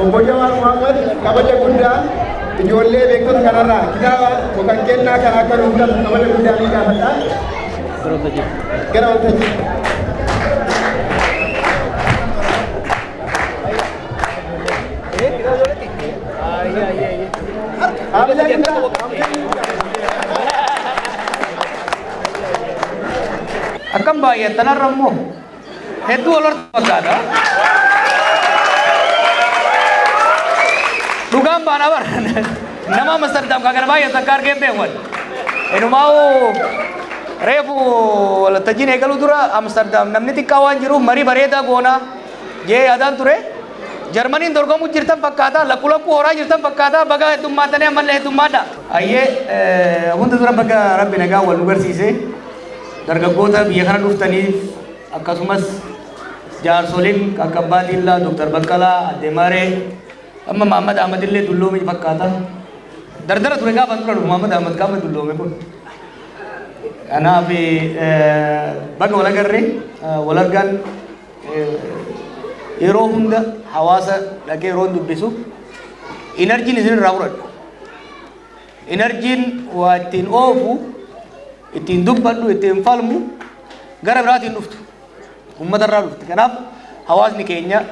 Obbo Jawaar Mohaammed kabaja guddaan ijoollee beektota kanarraa kitaaba yookaan kennaa kan akka nuuf taatu kabaja guddaa ni gaafadha. Gara waltajjii. Akkam baay'atan arrammoo hedduu wal horta fakkaata. Dhugaan baana bar nama Amsterdam kana baay'atan akka argeen beekwan. Enumaa'u reefu waltajjiin eegaluu dura Amsterdam namni xiqqaa waan jiruuf marii bareedaa goonaa jee yaadaan ture. Jarmaniin dorgomuu jirtan fakkaata, lakkuu horaa jirtan fakkaata, baga heddummaatanii ammallee heddummaadha. Ayyee hunda dura baga Rabbi nagaa wal nu garsiise. Dargaggoota biyya kana dhuftaniif akkasumas jaarsoliin akka Abbaa Diillaa, Dr. Baqqalaa, Adde Maaree, amma Muhammad Ahmad illee dulloome fakkaata. Dardara ture gaafa tura dhufu Muhammad Ahmad gaafa dulloome kun. Kanaaf baga wal agarree wal argan yeroo hunda hawaasa dhaqee yeroo dubbisu inerjiin isin irraa fudhadhu. Inerjiin waa ittiin oofu, ittiin dubbadhu, ittiin falmu gara biraatiin dhuftu. Uummata irraa dhufti. Kanaaf hawaasni keenya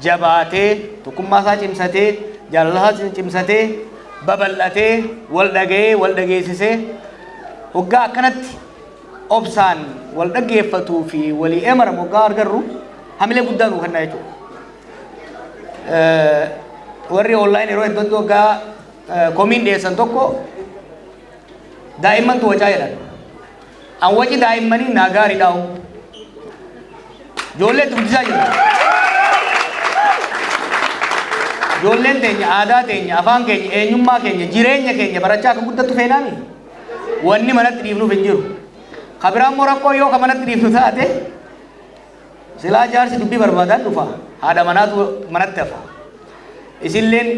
jabaatee, tokkummaa isaa cimsatee, jaalala isaa cimsatee, babal'atee, wal dhaga'ee, wal dhageessisee waggaa akkanatti obsaan wal dhaggeeffatuu fi walii emaramu waggaa argarru hamilee guddaa nuu kennaa jechuudha. Warri online yeroo iddootti waggaa komiin dhiyeessan tokko daa'imman wacaa jedhan. An waci daa'immanii naa gaarii dhaa'u. Ijoollee dubbisaa jiru. Ijoolleen teenya, aadaa teenya, afaan keenya, eenyummaa keenya, jireenya keenya barachaa akka guddattu feenaani. Wanni manatti dhiifnuuf hin jiru. Kabiraan moo rakkoo yoo ka manatti dhiifnu taate silaa jaarsi dubbii barbaadan dhufa. Haadha manaatu manatti hafa. Isinleen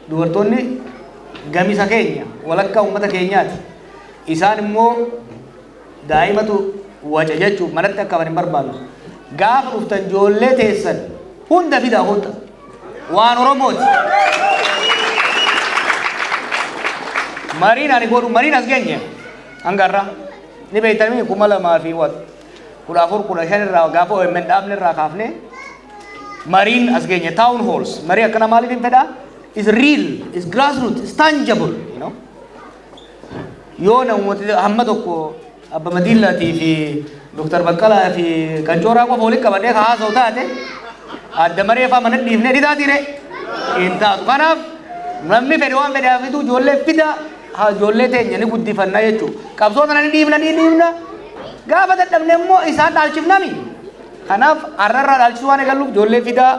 dubartoonni gamisa keenya walakkaa uummata keenyaati. Isaan immoo daa'imatu waca jechuuf manatti akka hin barbaadu. Gaafa dhuftan ijoollee teessan hunda fidaa hunda waan Oromooti. Mariin ani godhu mariin as geenye hangarra ni beeytanii 2014 irraa gaafa OMN dhaabne irraa kaafne mariin as geenye town halls marii akkana maaliif hin fedhaa is real is grassroots is tangible you know yoo namooti hamma tokko Abba Madiillaatii fi Dr. Baqqalaa fi Qancooraa qofa waliin qabadhee haasa'u taate adda maree fa'aa mana dhiifnee ni taatire hin taatu. Kanaaf namni fedhe waan fedhe hafitu ijoollee fida ijoollee teenya ni guddifannaa jechuudha. Qabsoota ni dhiifna gaafa dadhabne immoo isaan dhaalchifnami. Kanaaf har'arraa dhaalchisuu waan eegalluuf ijoollee fidaa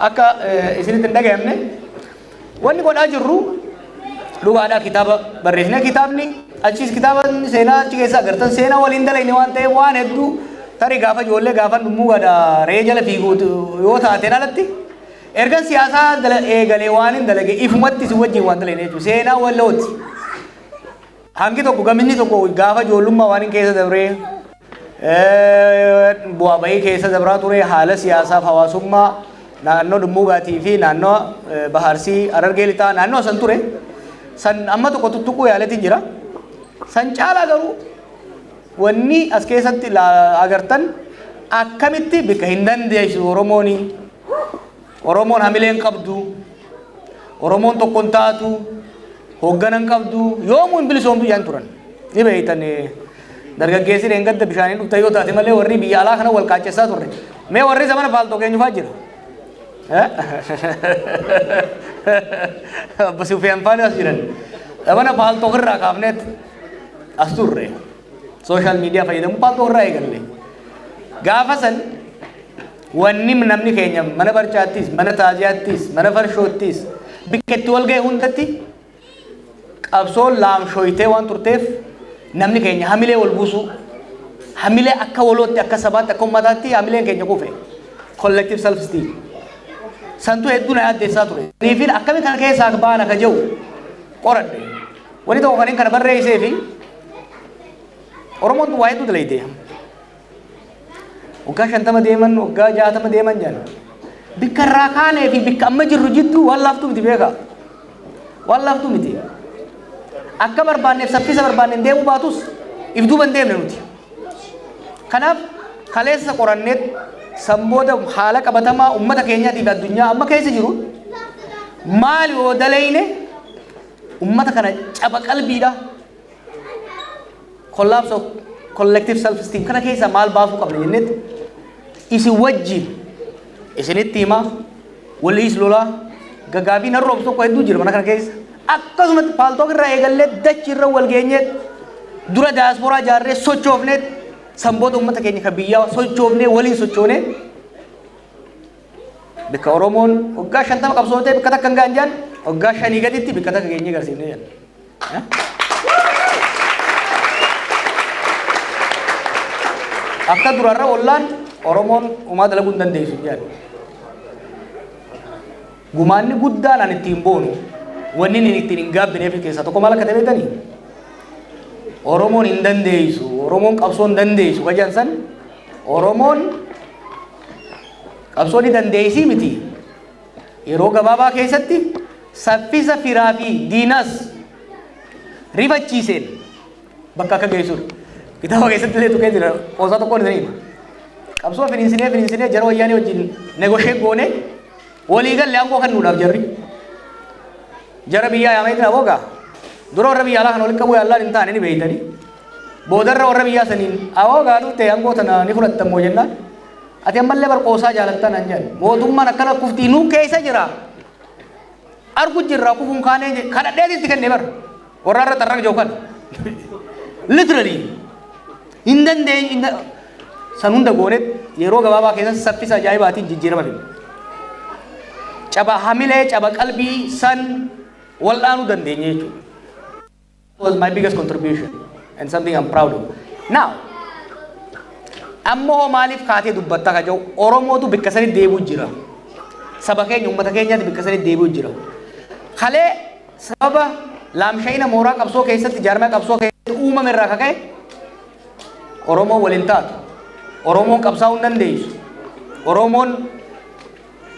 akka isinitti hin dhaga'amne wanni godhaa jirru dhugaadhaa kitaaba barreessine kitaabni achis kitaaba seenaa achi keessa agartan seenaa waliin dalayne waan ta'eef waan hedduu tarii gaafa ijoollee gaafa dhummuu gada ree jala fiiguutu yoo taateen alatti ergan siyaasaa eegalee waan hin dalage ifumatti si wajjin waan dalayne jechuudha seenaa wallooti. Hangi tokko gaminni tokko gaafa ijoollummaa waan hin keessa dabree bu'aa bahii keessa dabraa ture haala siyaasaaf hawaasummaa naannoo Dummuugaatii fi naannoo Baharsii Harargee Lixaa naannoo san ture san amma tokko tuttuquu yaaletiin jira. San caalaa garuu wanni as keessatti agartan akkamitti bika hin dandeessu Oromoon hamileen qabdu Oromoon tokkon taatu hoogganan qabdu yoomuu hin bilisoomtu jaan turan ni beeytan dargaggeessi dheengadda bishaaniin dhufta yoo taate malee warri biyya alaa kana wal qaacessaa turre mee warri zamana faaltoo keenyufaa jira Abba Sufyaan faana as jiran zamana faaltoo irraa kaafneet as turre social media fayyadamu faaltoo irraa eegalle gaafa san wanni namni keenya mana barchaattis mana taaziyaattis mana farshoottis bikka itti wal ga'e hundatti qabsoon laamshooytee waan turteef namni keenya hamilee wal buusu hamilee akka walootti akka sabaatti akka ummataatti hamileen keenya kufe collective self esteem santu hedduu na yaaddeessaa ture. Niifin akkami kana keessaa baana ka jiru qoradhe wani tokko kan kana barreessee fi Oromoon waa hedduu dalayte waggaa 50 deeman waggaa 60 deeman jaan bikarraa kaanee fi bikka amma jirru jidduu waan laaftuu miti beeka. Waan laaftuu miti. Akka barbaanneef saffisa barbaanneen deemuu baatus if duuba hin deemne nuti. Kanaaf kaleessa qoranneet sambooda haala qabatamaa ummata keenyaatiif addunyaa amma keessa jiru maali yoo dalayne ummata kana caba qalbiidha. Collapse of collective self esteem kana keessa maal baasuu qabna jenneet isin wajjin isinitti himaa waliis lolaa gaggaabii nan roobsu tokko hedduu jira mana kana keessa akkasumatti paaltook irraa eegallee dachi irra wal geenyeet dura daasporaa jaarree sochoofneet samboota ummata keenya ka biyyaa sochoofnee waliin sochoonee bikka Oromoon waggaa 50 qabsootee bikka takka hin gaanjaan waggaa 5 gaditti bikka takka keenya garsiifnee jenna. Akka durarra ollaan Oromoon uumaa dalaguu hin dandeessu jedhan. Gumaanni guddaan an ittiin boonu wanni inni ittiin hin gaabbineef keessaa tokko maal akka ta'e beekanii? Oromoon hin dandeessu, Oromoon qabsoo hin dandeessu kajaan san Oromoon qabsoo ni dandeessii miti. Yeroo gabaabaa keessatti saffisa firaa fi diinas rifachiiseen bakka akka geessudha. Kitaaba keessatti illee tuqee jira qoosaa tokkoon isa hima. Qabsoo finiinsinee jara wayyaanii wajjin negoshee goone walii galle aangoo kan nuudhaaf jarri. Jara biyyaa yaamee jira boogaa. Dura warra biyyaa alaa kan waliin qabu yaallaan hin taane ni beeytanii. Boodarra warra biyyaa saniin awoogaa dhuftee aangoo tana ni fudhattamoo jennaan. Ati ammallee barqoosaa jaalattaa nan jedhan. Mootummaan akkana kuftii nuu keessa jira. Argu jirraa kufuun kaanee kadhadheetitti kennee bara. Warra irra xarraq jiru kan. Literally. Hin dandeenye san hunda goonet yeroo gabaabaa keessatti saffisa ajaa'ibaatiin jijjiirama fide. Caba hamilee caba qalbii san wal'aanuu dandeenye jechuudha. Was my biggest contribution and something I'm proud of. Now, ammoo maaliif kaatee dubbattaa ka jiru Oromootu bikka sanitti deebi'u jira. Saba keenya uummata keenyaatti bikka sanitti deebi'u jira. Kalee sababa laamshayina mooraa qabsoo keessatti jaarmaa qabsoo keessatti uumame irraa ka ka'e Oromoon waliin taatu. Oromoon qabsaa'uu hin dandeessu. Oromoon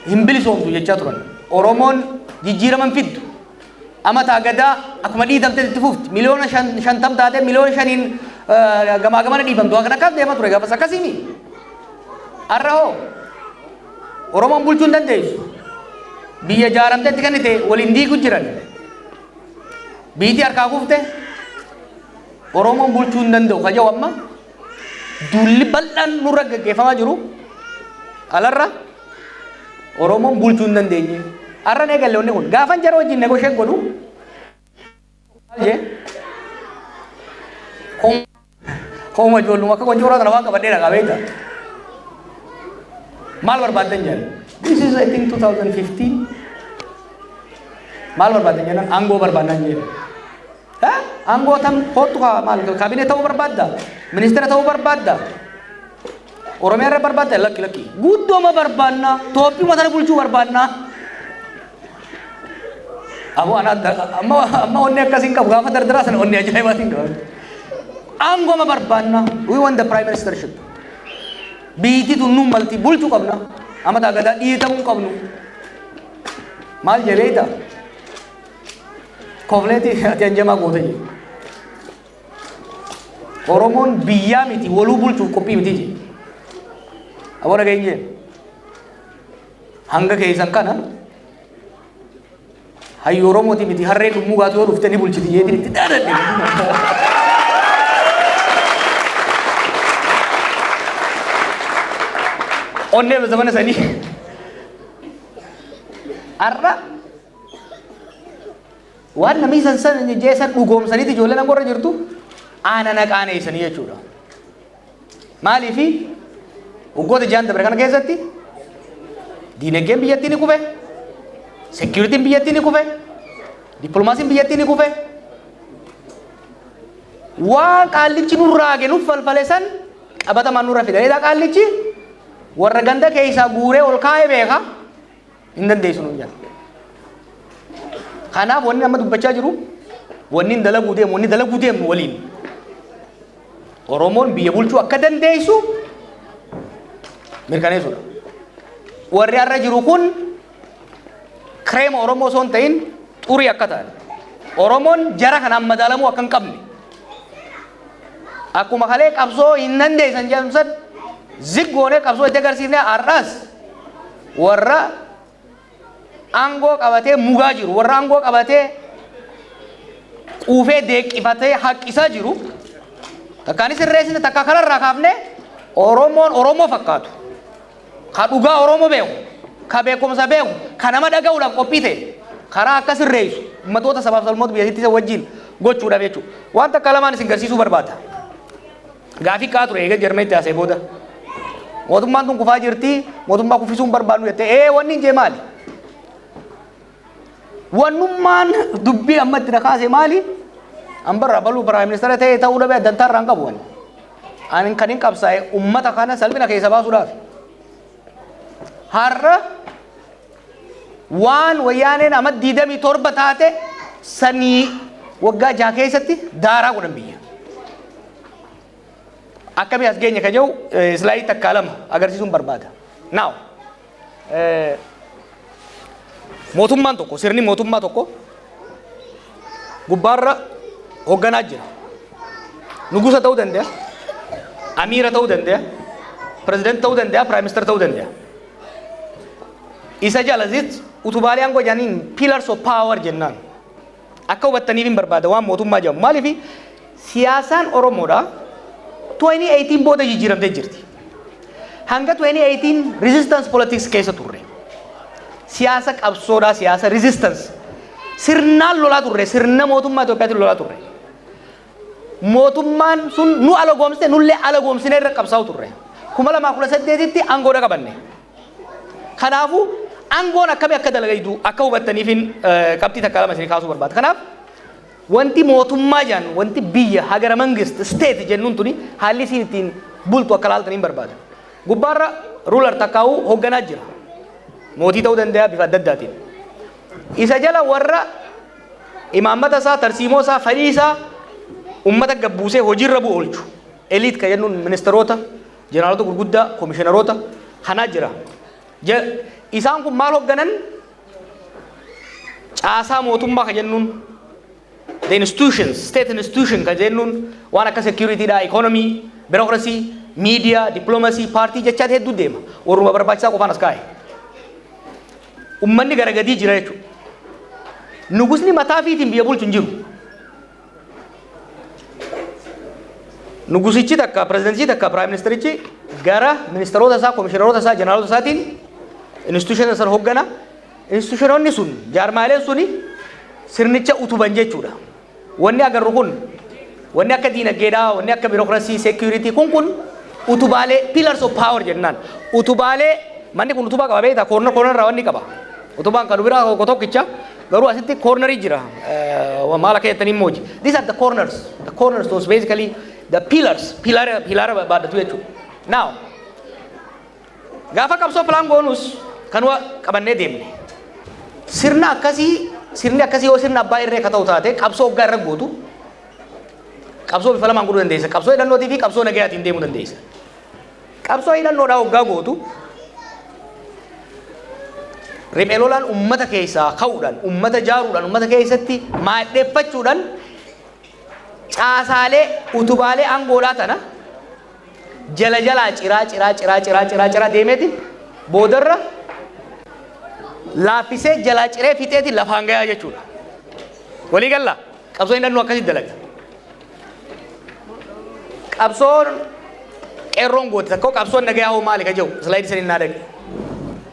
hin bilisoomtu jechaa turan. Oromoon jijjiirama hin fiddu. Amataa gadaa akkuma dhiitamte itti fufti. Miliyoona 50 taatee miliyoona 5 gamaa gamana dhiifamtu. Akka akkas deemaa ture gaafas akkasiimi. Har'a hoo Oromoon bulchuu hin dandeessu. Biyya ijaaramtetti kan ta'e waliin diiguu jiran. Biitii harkaa kufte Oromoon bulchuu hin danda'u ka jiru amma. Dulli bal'aan nurra gaggeeffamaa jiru alarra Oromoon bulchuu hin dandeenye. Har'a nee galle onni kun gaafan jara wajjin negoshee godhu kooma ijoolluma akka qoncoraa kana waan qabadhee dhagaa beekta. Maal barbaaddan jedhan? This is I think 2015. Maal barbaaddan jedhan? Aangoo barbaaddan jedhan. Aangoo tam kootu maal kaabinee ta'uu barbaadda? Ministeera ta'uu barbaadda? Oromiyaa irra barbaadda? Lakki. Guddooma barbaadna. Toophii matana bulchuu barbaadna. Amma onni akkasiin qabu gaafa dardaraa sana onni ajaa'ibaatiin qabu. Aangooma barbaadna. We want the prime ministership. Biititu nu malti bulchuu qabna. Amataa gadaa dhiitamuu qabnu. Maal jedheeta? Kofleeti ati anjamaa goote jedhe. Oromoon biyyaa miti waluu bulchuuf qophii miti jedhe. Aboona geenye hanga keessan kana hayyu Oromooti miti harree dhummuu gaatu yoo dhufte ni bulchiti jeetiin itti dhaadadhe. Onnee zamana sanii har'a waan namni san jeesan dhugoomsaniiti ijoolleen angorra jirtu aana naqaaneessanii jechuudha. Maaliifi waggoota jaan dabre kana keessatti diinagdeen biyyattii ni kufe, sekiyuritiin biyyattii ni kufe, dippiloomaasiin biyyattii ni kufe. Waan qaallichi nurraa genuuf falfale san qabatamaan nurra fidaneedha qaallichi warra ganda keessaa guuree ol kaa'ee beeka hin dandeessu nuun jedha. Kanaaf wanni amma dubbachaa jiru wanni dalaguu deemu waliin Oromoon biyya bulchuu akka dandeessu mirkaneessuudha. warri har'a jiru kun kireema Oromoo osoo hin ta'in xurii akka ta'an. Oromoon jara kanaan madaalamuu akka hin qabne. Akkuma kalee qabsoo hin dandeessan jedhamsan ziggoonee qabsoo itti agarsiifnee har'aas warra aangoo qabatee mugaa jiru, warra aangoo qabatee quufee deeqifatee haqqisaa jiru. Takkaanis irreessine takka kanarraa kaafne Oromoon Oromoo fakkaatu. Ka dhugaa Oromoo beeku, ka beekumsa beeku, ka nama dhaga'uudhaaf qophii ta'e karaa akkas irreessu ummatoota sabaaf sablammoota biyyattii isa wajjin gochuudhaaf jechuudha. Waan takka lamaan isin garsiisuu barbaada. Gaafii kaa ture eega jarmeetti haasee booda. Mootummaan tun kufaa jirti, mootummaa kuffisuun barbaadu jettee wanni hin jee maali? Wannummaan dubbii ammatti na kaase maali? Ambarraa baluu piraayim ministeera ta'ee ta'uu dhabee addantaa irraan qabu wani. Ani kan hin qabsaa'e ummata kana salphina keessa baasuudhaaf. Har'a waan wayyaaneen amma 27 taate sanii waggaa 6 keessatti daaraa godhan biyya. Akkami as geenye ka jiru islaayii takkaa lama agarsiisuun barbaada. Now mootummaan tokko sirni mootummaa tokko gubbaarra hoogganaa jira. Nugusa ta'uu danda'a, amiira ta'uu danda'a, pirezidaantii ta'uu danda'a, piraayim ministeera ta'uu danda'a. Isa jalazit utubaalee aangoo jedhaniin pillars of power jennaan. Akka hubattaniif hin barbaada waan mootummaa jedhamu. Maaliif siyaasaan Oromoodha 2018 booda jijjiiramtee jirti. Hanga 2018 resistance politics keessa turre. Siyaasa qabsoodhaa, siyaasa resistance. Sirnaan lolaa turre, sirna mootummaa Itoophiyaatti lolaa turre. Mootummaan sun nu alagoomsite, nullee alagoomsine irra qabsaa'u turre. 2018tti aangoodha qabanne. Kanaafuu aangoon akkami akka dalagaydu akka hubattaniif qabxii takka lama isin kaasuu barbaada. Kanaaf wanti mootummaa jedhan, wanti biyya hagara mangist state jennuun tuni haalli isin ittiin bultu akka laaltaniin barbaada. Gubbaarra ruular takkaa'uu hoogganaa jira. Mootii ta'uu danda'a bifa adda addaatiin. Isa jala warra imaammata isaa, tarsiimoo isaa, fedhii isaa ummata gabbuusee hojiirra bu'u oolchu. Eliit kan jennuun ministeerota, jeneraalota gurguddaa, komishiinaroota kanaa jira. Isaan kun maal hoogganan? Caasaa mootummaa kan jennuun the institutions, state institution kan jennuun waan akka securityidha, economy, bureaucracy, media, diplomacy, party jechaati hedduu deema. Warruma barbaachisaa qofaan as kaa'e. Ummanni garagadii jira jechuudha. Nugusni mataa fiitiin biyya bulchu hin jiru. Nugusichi takka, pirezidantii takka, piraayim ministerichi gara ministeerota isaa, komishiinaroota isaa, jeneraalota isaatiin institution san hooggana. Institutiononni sun, jaarmaaleen suni sirnicha utuban jechuudha. Wanni agarru kun, wanni akka diinagdeedhaa, wanni akka bureaucracy, security kun utubaalee pillars of power jennaan. Utubaalee manni kun utubaa qaba beektaa corner irraa wanni qaba. Utubaan kan biraa tokkicha garuu asitti cornerii jira. Maal akka jettanii mooji. These are the corners those basically the pillars baadhatu jechuudha. Now gaafa qabsoo plan goonus kan qabannee deemne. Sirni akkasii yoo sirna abbaa irree ka ta'u taate qabsoo waggaa irra gootu qabsoo bifa lamaan godhuu dandeessa. Qabsoo hidhannootii fi qabsoo nagayaatiin deemuu dandeessa. Qabsoo hidhannoodhaa waggaa gootu riphee lolaan ummata keessaa ka'uudhaan, ummata jaaruudhaan, ummata keessatti maadheeffachuudhaan caasaalee utubaalee aangoodhaa tana jalaa ciraa deemeeti boodarra laaffisee jalaa ciree fixeeti lafaan gayaa jechuudha. Walii galla qabsoo hidhannoo akkasitti dalaga. Qabsoon qeerroon goote tokko qabsoon nagayaa hoo maali ka jiru islaayidii saniin naa dhaqe.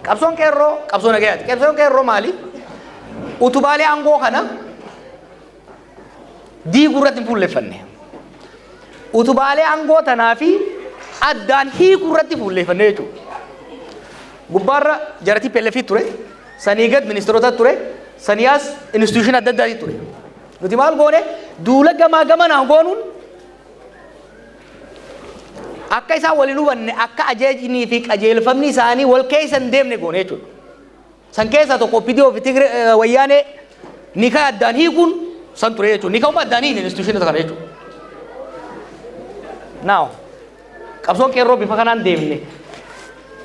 Qabsoon qeerroo qabsoo nagayaati. Qabsoon qeerroo maali? Utubaalee aangoo kana diiguu irratti hin fuulleeffanne. Utubaalee aangoo tanaa fi addaan hiikuu irratti fuulleeffanne jechuudha. Gubbaarra jaratii pelleefii ture, sanii gad ministeerota ture, saniyaas institution adda addaati ture. Nuti maal goone duula gamaa gamanaan goonuun akka isaan waliin hubanne akka ajaajinii fi qajeelfamni isaanii wal keessa hin deemne goone jechuudha. San keessaa tokko PDO fi Tigiree wayyaanee nikaa addaan hiikuun san ture jechuudha. Nikaa addaan hiikne institution kana jechuudha. Now qabsoon qeerroo bifa kanaan deemne.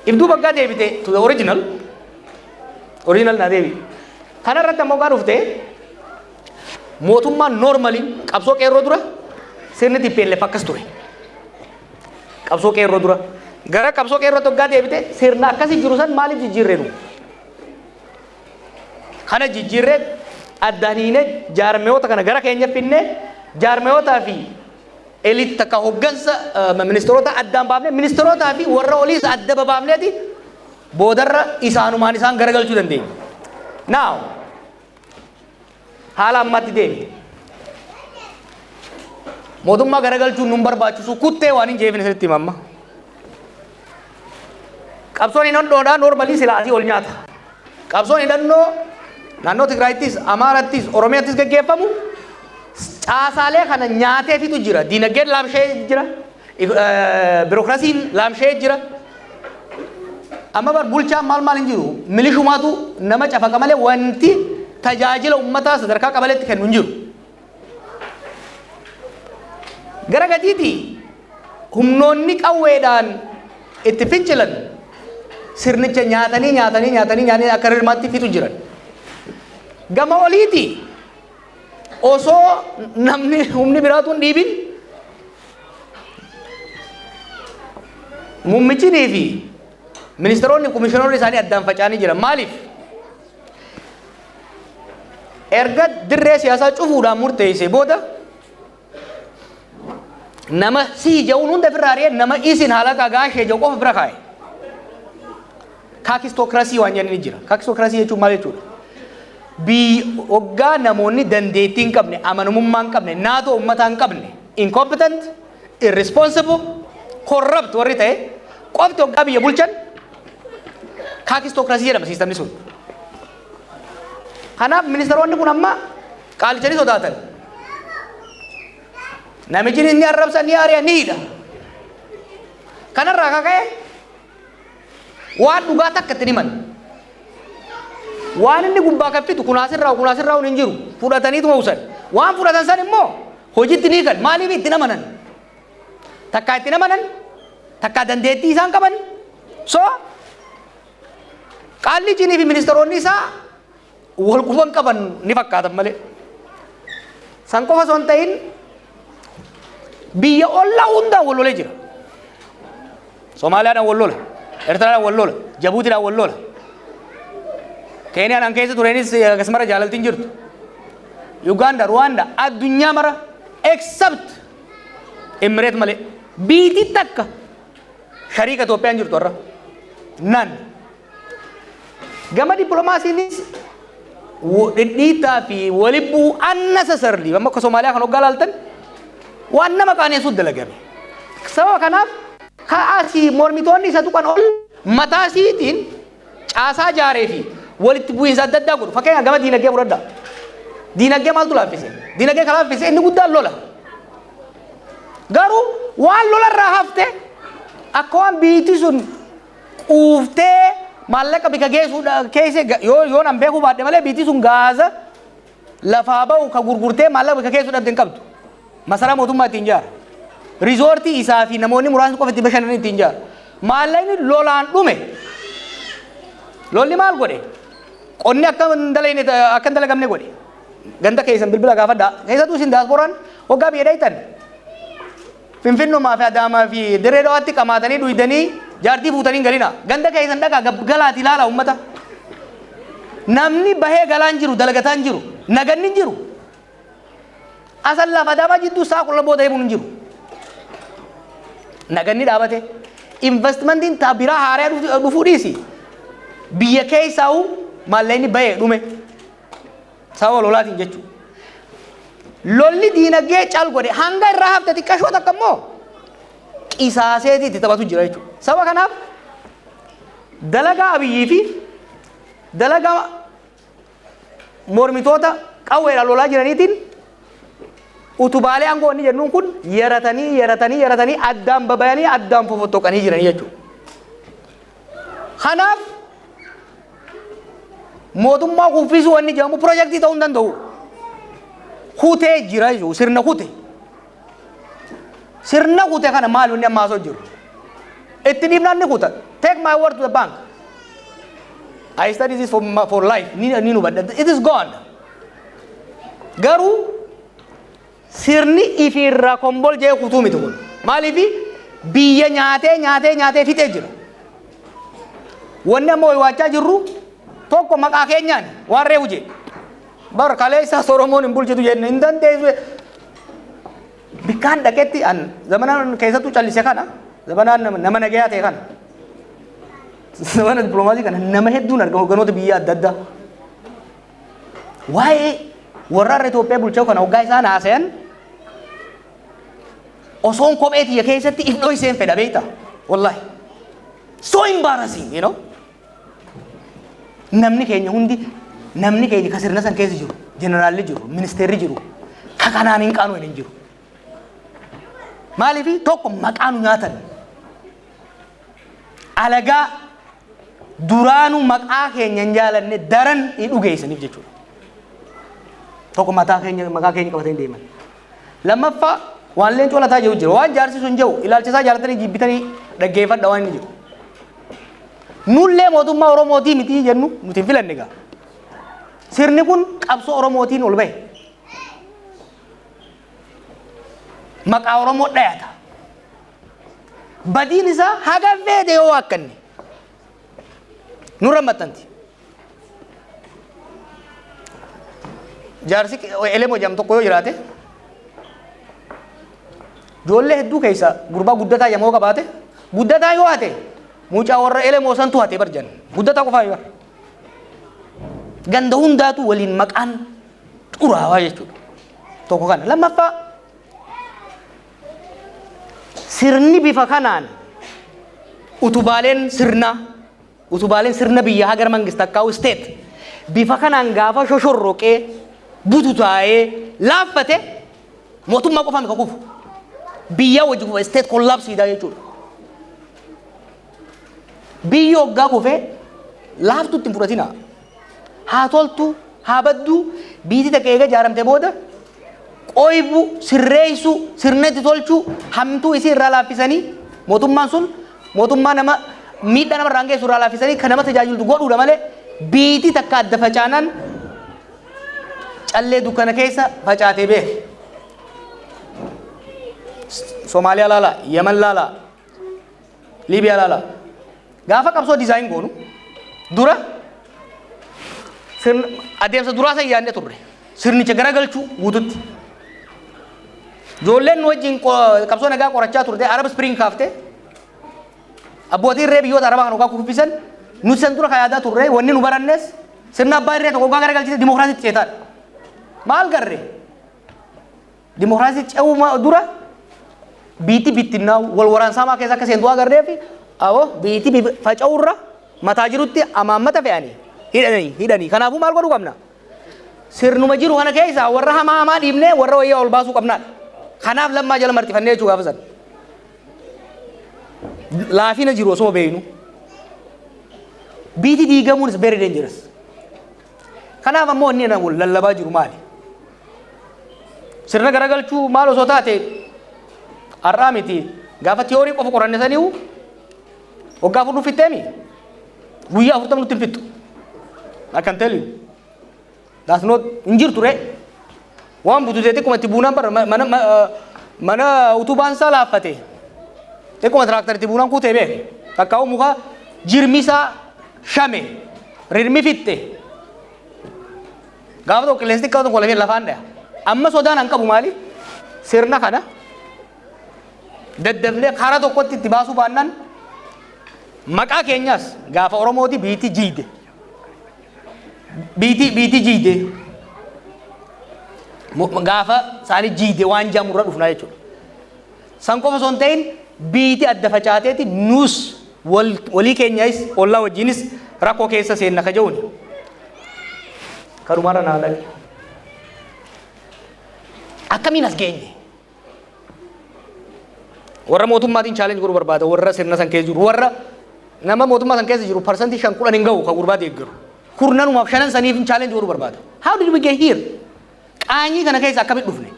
If duuba gaa deebite to the original na deebi. Kana irratti ammoo gaa dhufte mootummaan normally qabsoo qeerroo dura sirni TPLF akkas ture. Qabsoo qeerroo dura gara qabsoo qeerroo tokko gaa deebite sirna akkasii jiru san maaliif jijjiirreenu? Kana jijjiirree addaan hiine jaarmeewota kana gara keenya finne jaarmeewotaa fi elit takka hoggansa ministeerota addaan baafne ministeerotaa fi warra oliis adda baafneeti boodarra isaanumaan isaan garagalchuu dandeenya. Now haala ammatti deemte mootummaa garagalchuun nun barbaachisu kuttee waan hin jeefne sirriitti himamma. Qabsoon hidhannoodhaa noormalii silaa asii ol nyaata. Qabsoon hidhannoo naannoo Tigraayittis, Amaarattis, Oromiyaattis gaggeeffamu caasaalee kana nyaateefitu jira. Diinagdeen laamshee jira. Birookiraasiin laamshee jira. Amma bar bulchaan maal hin jiru. Milishumaatu nama cafaqa malee wanti tajaajila uummataa sadarkaa qabaleetti kennu hin jiru. Gara gadiitii humnoonni qawweedhaan itti fincilan sirnicha nyaatanii akka hirmaatti fitu jiran. Gama oliiti osoo namni humni biraatu hin dhiibin muummichi fi ministeeronni komishineeronni isaanii addaan faca'anii jiran. Maaliif? Erga dirree siyaasaa cufuudhaan murteessee booda nama si ja'uun hunda ofirraa ari'ee nama isin haala gaashee ja'u qofa bira kaa'e. Kaakistokraasii waan jenni jira. Kaakistokraasii jechuun maal jechuudha? Hoggaa namoonni dandeettii hin qabne, amanamummaa hin qabne, naatoo uummataa hin qabne, incompetent, irresponsible, corrupt warri ta'e qofti hoggaa biyya bulchan kaakistokraasii jedhama siistamni sun. Kanaaf ministeeronni kun amma qaalichanii sodaatan. Namichi inni arrabsa ni ari'a ni hidha. Kanarraa kaka'e waan dhugaa takka itti himan. Waan inni gubbaa kaffitu kunaasirraa hin jiru. Fudhataniituma usan. Waan fudhatan san immoo hojiitti ni kan. Maaliif itti namanan? Takkaa itti namanan, takkaa dandeettii isaan qaban. So qaallichinii fi ministeeronni isaa wal quban qaban ni fakkaatan malee. San qofa osoo hin ta'in biyya ollaa hundaan wal lolee jira. Somaaliyaadhaan wal lola, Eertiraadhaan wal lola, Jabuutiidhaan wal lola. Keeniyaan an keessa tureenis akkasumara jaalaltiin jirtu. Uganda, Rwanda, addunyaa mara except Emireet malee. Biitii takka shariika Itoophiyaan jirtu irra. Nan. Gama dippiloomaasiinis dhidhiitaa fi walibbuu unnecessarily amma akka Somaaliyaa kan hoggaa laaltan waan nama qaaneessuut dalagame. Sababa kanaaf kaasii mormitoonni isa tuqan ol mataa isiitiin caasaa jaaree fi walitti bu'iinsa adda addaa godhu. Fakkeenyaaf gama diinagdee fudhadhaa. Diinagdee maaltu laaffise? Diinagdee kan laaffise inni guddaan lola. Garuu waan lolarraa hafte akka waan biitii sun quuftee maallaqa bika geessuudha keessa yoo nan beekuu baadhe malee biitii sun gaaza lafaa ba'u ka gurgurtee maallaqa bika geessuudha hin qabdu. Masaraa mootummaa ittiin ijaara. Riizoortii isaa fi namoonni muraasni qofa itti bashannan ittiin ijaara. Maallaqni lolaan dhume. Lolli maal godhe? Qonni akka hin dalagamne godhe. Ganda keessan bilbila gaafadhaa. Keessattuu isin daaspooraan waggaa biyya dheeytan. Finfinnumaa fi Adaamaa fi Dirree Dhawaatti qamaatanii dhuydanii jaartii fuutanii galina. Ganda keessan dhagaa galaati ilaala uummata. Namni bahee galaan jiru dalagataan jiru. Naganni jiru. Asal lafa Adaamaa jidduu isaa qulla booda eebuun hin jiru. Naganni dhaabate. Investmentiin biraa haaraa dhufuu dhiisi. Biyya keessaa'u maallaqni bahee dhume. Sababa lolaatiin jechuudha. Lolli diinagdee cal godhe hanga irraa hafte xiqqashoo takka immoo qisaaseetii itti taphatu jira jechuudha. Sababa kanaaf dalagaa Abiyyii fi dalagaa mormitoota qawweedhaan lolaa jiraniitiin utubaalee aangoo inni jennuun kun yaratanii addaan babayanii addaan fofottoqanii jiranii jechuudha. Kanaaf mootummaa kuffisuu wanni jedhamu piroojeektii ta'uu hin danda'u. Kutee jira jechuudha. Sirna kute. Sirna kute kana maal inni ammaa osoo jiru? Itti dhiibnaan ni kuta. Take my word to the bank. I study this for life. Ni nu badda. It is gone. Garuu sirni ifirra kombol jee kutuu miti kun. Maaliifi biyya nyaatee fixee jira. Wanni ammoo waachaa jirru tokko maqaa keenyaan waan reefu jee. Bar kaleessa Soromoon hin bulchitu jenne hin dandeessu. Bikkaan dhaqetti an zamanaan keessattuu callise kana zamanaan nama nagayaa ta'e kana zamana diplomaasii kana nama hedduun argamu hogganoota biyya adda addaa. Waa'ee warra Itoophiyaa bulchaa kana hoggaa isaan haasayan osoon kophee tiyya keessatti if dhoyseen fedha beektaa wallahi. So embarrassing, you know. Namni keenya hundi namni keenya ka sirna san keessa jiru jeneraalli jiru ministeerri jiru ka kanaan hin qaanu hin jiru. Maaliifi tokko maqaanu nyaatan alagaa duraanu maqaa keenya hin jaalanne daran hin dhugeessaniif jechuudha. Tokko maqaa keenya qabatanii deeman. Lammaffaa waan leencoo lataa jiru jira waan jaarsi sun jiru ilaalchisaa jaalatanii jibbitanii dhaggeeffadha waan inni jiru. Nullee mootummaa Oromootii miti jennu nuti hin filanne gaa. Sirni kun qabsoo Oromootiin ol bahe. Maqaa Oromoo dhayata. Badiin isaa haga fedhe yoo akkanni. Nurra maxxanti. Jaarsi elemoo jedhamu tokko yoo jiraate ijoollee hedduu keessa gurbaa guddataa yommuu qabaate guddataa yoo hate mucaa warra elemoo santu hate barjan guddataa qofaa yoo ganda hundaatu waliin maqaan xuraawaa jechuudha. Tokko kana lammaffaa sirni bifa kanaan utubaaleen sirna biyya hagar mangista akkaa'u state bifa kanaan gaafa shoshorroqee bututaa'ee laaffate mootummaa qofaan ka kufu biyya wajji kufa state collapsiidha jechuudha. Biyya hoggaa kufee laaftutti hin fudhatina. Haa toltu haa baddu biitii takka eega ijaaramte booda qoybu sirreessu sirnetti tolchu hamtuu isii irraa laaffisanii mootummaan sun mootummaa nama miidhaa nama irraan geessu irraa laaffisanii kan nama tajaajiltu godhuudha malee biitii takka adda facaanan callee dukkana keessa facaatee beeke. Somaaliyaa laala, Yemen laala, Liibiyaa laala. Gaafa qabsoo dizaayin goonu dura adeemsa duraa san yaadne turre sirnicha garagalchuu guututti. Ijoolleen wajjin qabsoo nagaa qorachaa turte Arab Spring kaaftee abbootiin irree biyyoota Arabaa kan hoggaa kuffisan nuti san dura yaadaa turre wanni nu barannes sirna abbaa irree tokko hoggaa garagalchite dimokiraasiitti ceetaadha. Maal garree? Dimokiraasiitti ce'uu dura biitii bittinnaa wal waraansaamaa keessa akka seentuu agarree fi awoo biitii faca'uurra mataa jirutti amaammata fe'anii hidhanii kanaafuu maal godhuu qabna? Sirnuma jiru kana keessa warra hamaa dhiibnee warra wayyaa ol baasuu qabnaadha. Kanaaf lammaa jala martifannee jechuu gaafa san. Laafina jiru osoo beeynu. Biitii diigamuun is very dangerous. Kanaaf ammoo inni lallabaa jiru maali? Sirna garagalchuu maal osoo taate har'aa miti gaafa tiyoorii qofa qoranne saniihu waggaa fudhu fitteemi guyyaa 40 nutti hin fittu. I can tell you. That's not injirtu re. Waan bututee xiqquma itti buunaan bara mana utubaan isaa laaffate xiqquma tiraaktarii itti buunaan kuutee beeke takkaa'u muka jirmisaa shame rirmi fitte gaafa tokko qilleensi xiqqaa tokko lafeen lafaan dhaya amma sodaan an qabu maali sirna kana daddafnee karaa tokkotti itti baasuu baannaan maqaa keenyaas gaafa Oromooti biitii jiide biitii jiide gaafa isaanii jiide waan jaamurra dhufnaa jechuudha. San qofa osoo hin ta'in biitii adda facaateeti nuus walii keenyaas ollaa wajjinis rakkoo keessa seenna ka jehuuni. Karumaarra naa dhaqe. Akkamiin as geenye? Warra mootummaatiin chaalenji godhuu barbaada warra sirna san keessa jiru warra nama mootummaa san keessa jiru parsantii 5 hin gahu ka gurbaa deeggaru. Kurnanumaaf shanan saniif chaalenji godhuu barbaada. How did we get here? Qaanyii kana keessa akkamitti dhufne?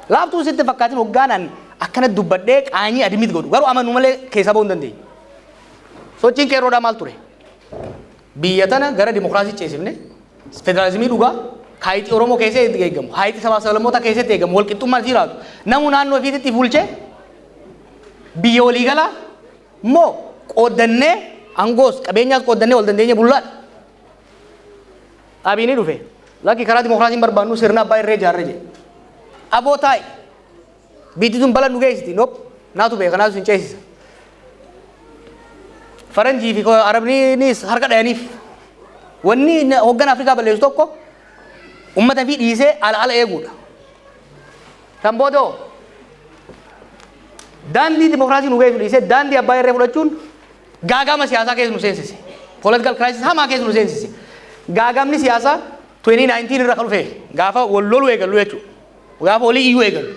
Laaftuu sitti fakkaatiin hoggaanan akkana dubbadhee qaanii adimit godhu garuu amanu malee keessa ba'uu hin dandeenye. Sochiin qeerroodhaa maal ture? Biyya tana gara dimokiraasii ceesifne federaalizimii dhugaa haayiti Oromoo keessatti eegamu haayiti sabaa sablammoota keessatti eegamu walqixxummaan jiraatu namu naannoo ofiitti bulchee biyya waliigalaa moo qoodannee angoos qabeenyaas qoodannee wal dandeenya bullaadha. Abiin dhufe lakki karaa dimokiraasiin barbaannu sirna abbaa irree jaarre jedhe aboo taa'i biitti tun bala nu geessiti noop naatu beeka naatu sin ceesisa. Faranjii fi Arabniinis harka dhayaniif wanni hoggan Afrikaa balleessu tokko ummata fi dhiisee ala eeguudha. Kan boodoo daandii dimokiraasii nu geessu dhiisee daandii abbaa irree fudhachuun gaagama siyaasaa keessa nu seensise. Political crisis hamaa keessa nu seensise. Gaagamni siyaasaa 2019 irra kan dhufe gaafa wal lolu eegallu jechuudha. Gaafa walii iyyuu eegallu.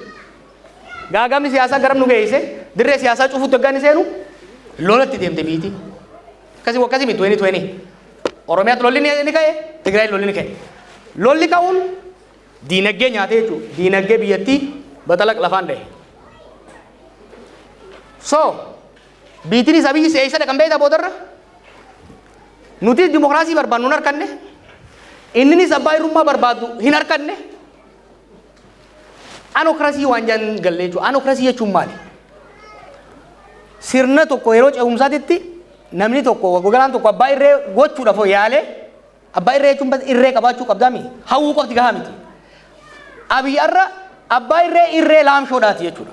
Gaagamni siyaasaa garam nu geesse dirree siyaasaa cufuutti hoggaan seenu lolatti deemte biiti. Akkasii mi 2020 Oromiyaatti lolli ni ka'e Tigraay lolli ni ka'e. Lolli ka'uun diinagdee nyaatee jechuudha. Diinagdee biyyattii batalaq lafaan dhahe. So biitiin isaa biyyi seeyisa kan beektaa boodarra nuti dimokiraasii barbaannu hin harkanne inninis abbaa irrummaa barbaadu hin harkanne anokrasii waan jaan gallee jechuudha. Anokrasii jechuun maali? Sirna tokko yeroo ce'umsaatitti namni tokko gogalaan tokko abbaa irree gochuudhaaf yaalee abbaa irree jechuun irree qabaachuu qabdaami hawwuu qabdi gahaa miti. Abiyyarra abbaa irree laamshoodhaati jechuudha.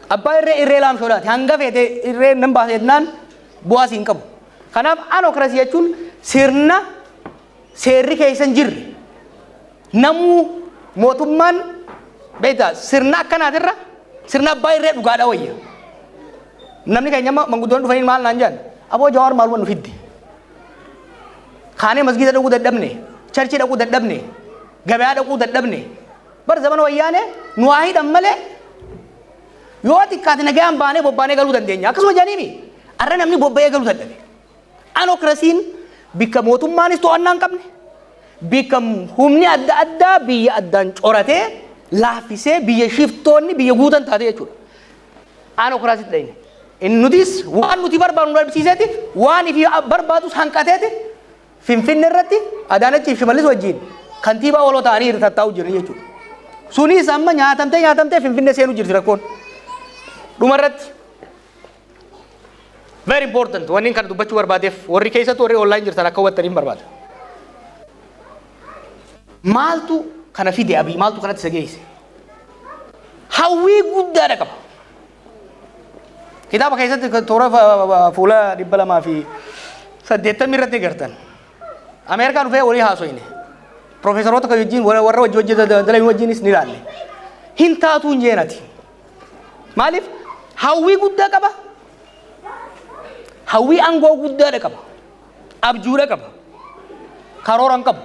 Abbaa irree laamshoodhaati hanga feete irree nan baaseetnaan bu'aas hin qabu. Kanaaf anokrasii jechuun sirna seerri keessa hin jirre namuu mootummaan beektaa sirna akkanaatirra sirna abbaa irree dhugaadha wayya. Namni keenya manguddoon dhufanii maal naan jedhan aboo Jawaar maaluma nu fidde kaanee masgiida dhaquu dadhabne charchii dhaquu dadhabne gabayaa dhaquu dadhabne bar zamana wayyaanee nu waa hidhan malee yoo xiqqaate nagayaan baanee bobbaanee galuu dandeenya akkasuma jedhaniimi arra namni bobba'ee galuu dadhabe. Anokrasiin bikka mootummaanis to'annaa hin qabne bikka humni adda addaa biyya addaan coratee laaffisee biyya shiftoonni biyya guutan taate jechuudha. Anokrasiitti dhayne. Nutis waan nuti barbaannu dhabsiiseeti waan ifi barbaadus hanqateeti Finfinnee irratti Adaanachii fi Shimallis wajjin kantiibaa waloo ta'anii tattaa'u jiran jechuudha. Sunis amma nyaatamtee Finfinnee seenuu jirti rakkoon. Dhuma irratti very important wanni kana dubbachuu barbaadeef warri keessatti warri online jirtan akka hubattaniin barbaada. Maaltu kana fide Abiy maaltu kanatti isa geesse? Hawwii guddaadha qaba. Kitaaba keessatti toora fuula 280 irratti gartan. Ameerikaan dhufee walii haasoyne. Profeesoroota kan wajjin warra wajjin dalaguu wajjinis ni ilaalle. Hin taatu hin jeenati. Maaliif hawwii guddaa qaba? Hawwii aangoo guddaadha qaba. Abjuudha qaba. Karooran qabu.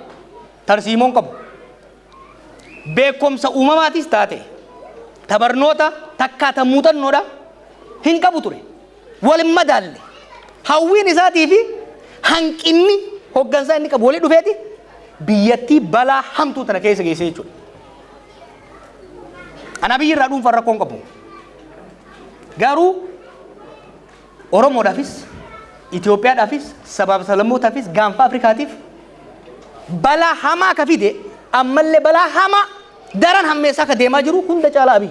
Tarsiimoon qabu. Beekumsa uumamaatis taate. Tabarnoota takkaata muuxannoodha. Hin qabu ture. Walin madaalle. Hawwiin isaatii fi hanqinni hoggansaa inni qabu walii dhufeeti biyyattii balaa hamtuu tana keessa geessee jechuudha. Ana biyyi irraa dhuunfaan rakkoon qabu. Garuu Oromoodhaafis Itoophiyaadhaafis sabaaf sablammootaafis gaanfa Afrikaatiif balaa hamaa akka fide ammallee balaa hamaa daran hammeessaa akka deemaa jiru hunda caalaa Abiy.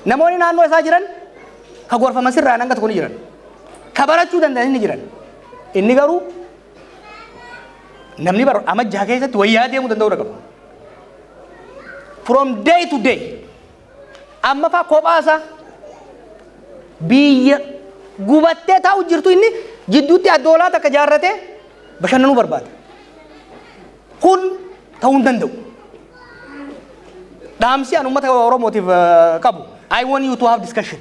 Namoonni naannoo isaa jiran ka gorfaman sirraan hanga tokko ni jiran. Ka barachuu danda'an ni jiran. Inni garuu namni bara amajjaa keessatti wayyaa deemuu danda'uu qaba. From day to day amma faa kophaasa biyya gubattee taa'u jirtu inni jidduutti addoolaa takka jaarratee bashannanuu barbaada. Kun ta'uu hin danda'u. Dhaamsi an uummata Oromootiif qabu. I want you to have discussion.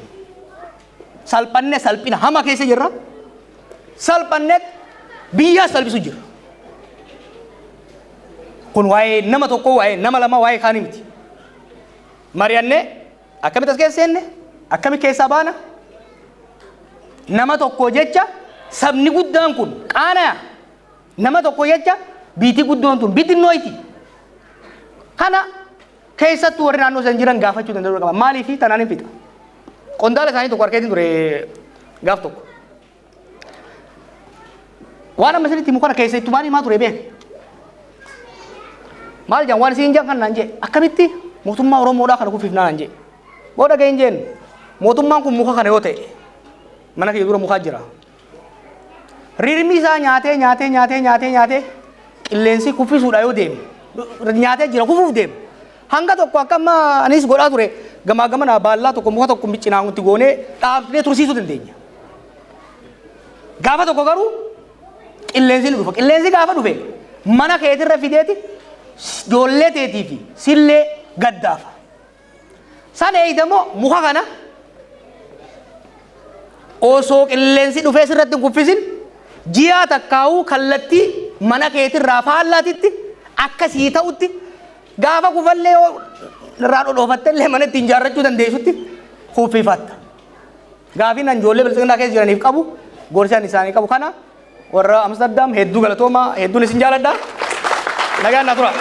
Salphanne salphina hama keessa jirra. Salphanne biyya salphisu jira. Kun waa'ee nama tokko waa'ee nama lama waa'ee kaanii miti. Mari'annee akkamitti as keessa seenne akkamitti keessaa baana nama tokko jecha sabni guddaan kun qaanaya nama tokko jecha biitii guddoon tun biitiin nooyti kana keessattuu warri naannoo san jiran gaafachuu danda'uu qaba. Maaliif tanaan hin fixa? Qondaala isaanii tokko harkeetiin ture gaaf tokko. Waan amma isinitti himu kana keessa ittumaan himaa ture beek. Maal jedhan waan isin jedhan kan naan jedhe akkamitti mootummaa Oromoodhaa kana kuffifnaa naan jedhe. Booda ga'een jeen mootummaan kun muka kana yoo ta'e mana kiyya dura mukaa jira. Rirmi isaa nyaatee qilleensi kuffisuudha yoo deeme nyaatee jira kufuuf deeme. Hanga tokko akka amma anis godhaa ture gamaa gamanaa baallaa tokko muka tokko miccinaanutti goonee dhaabnee tursiisuu dandeenya. Gaafa tokko garuu qilleensi ni dhufa. Qilleensi gaafa dhufe mana keetirra fideeti ijoollee teetii fi sillee gaddaafa. San eeyitamoo muka kana osoo qilleensi dhufee sirratti hin kuffisin ji'a takkaa'uu kallattii mana keetirraa faallaatitti akkasii ta'utti gaafa kufallee irraa dhodhoofattellee mana ittiin ijaarrachuu dandeessutti kuffifatta. Gaafii nan ijoollee bilisignaa keessa jiraniif qabu gorsaan isaanii qabu kana warra Amsterdam hedduu galatoomaa hedduun isin jaaladha. Nagaan na tura.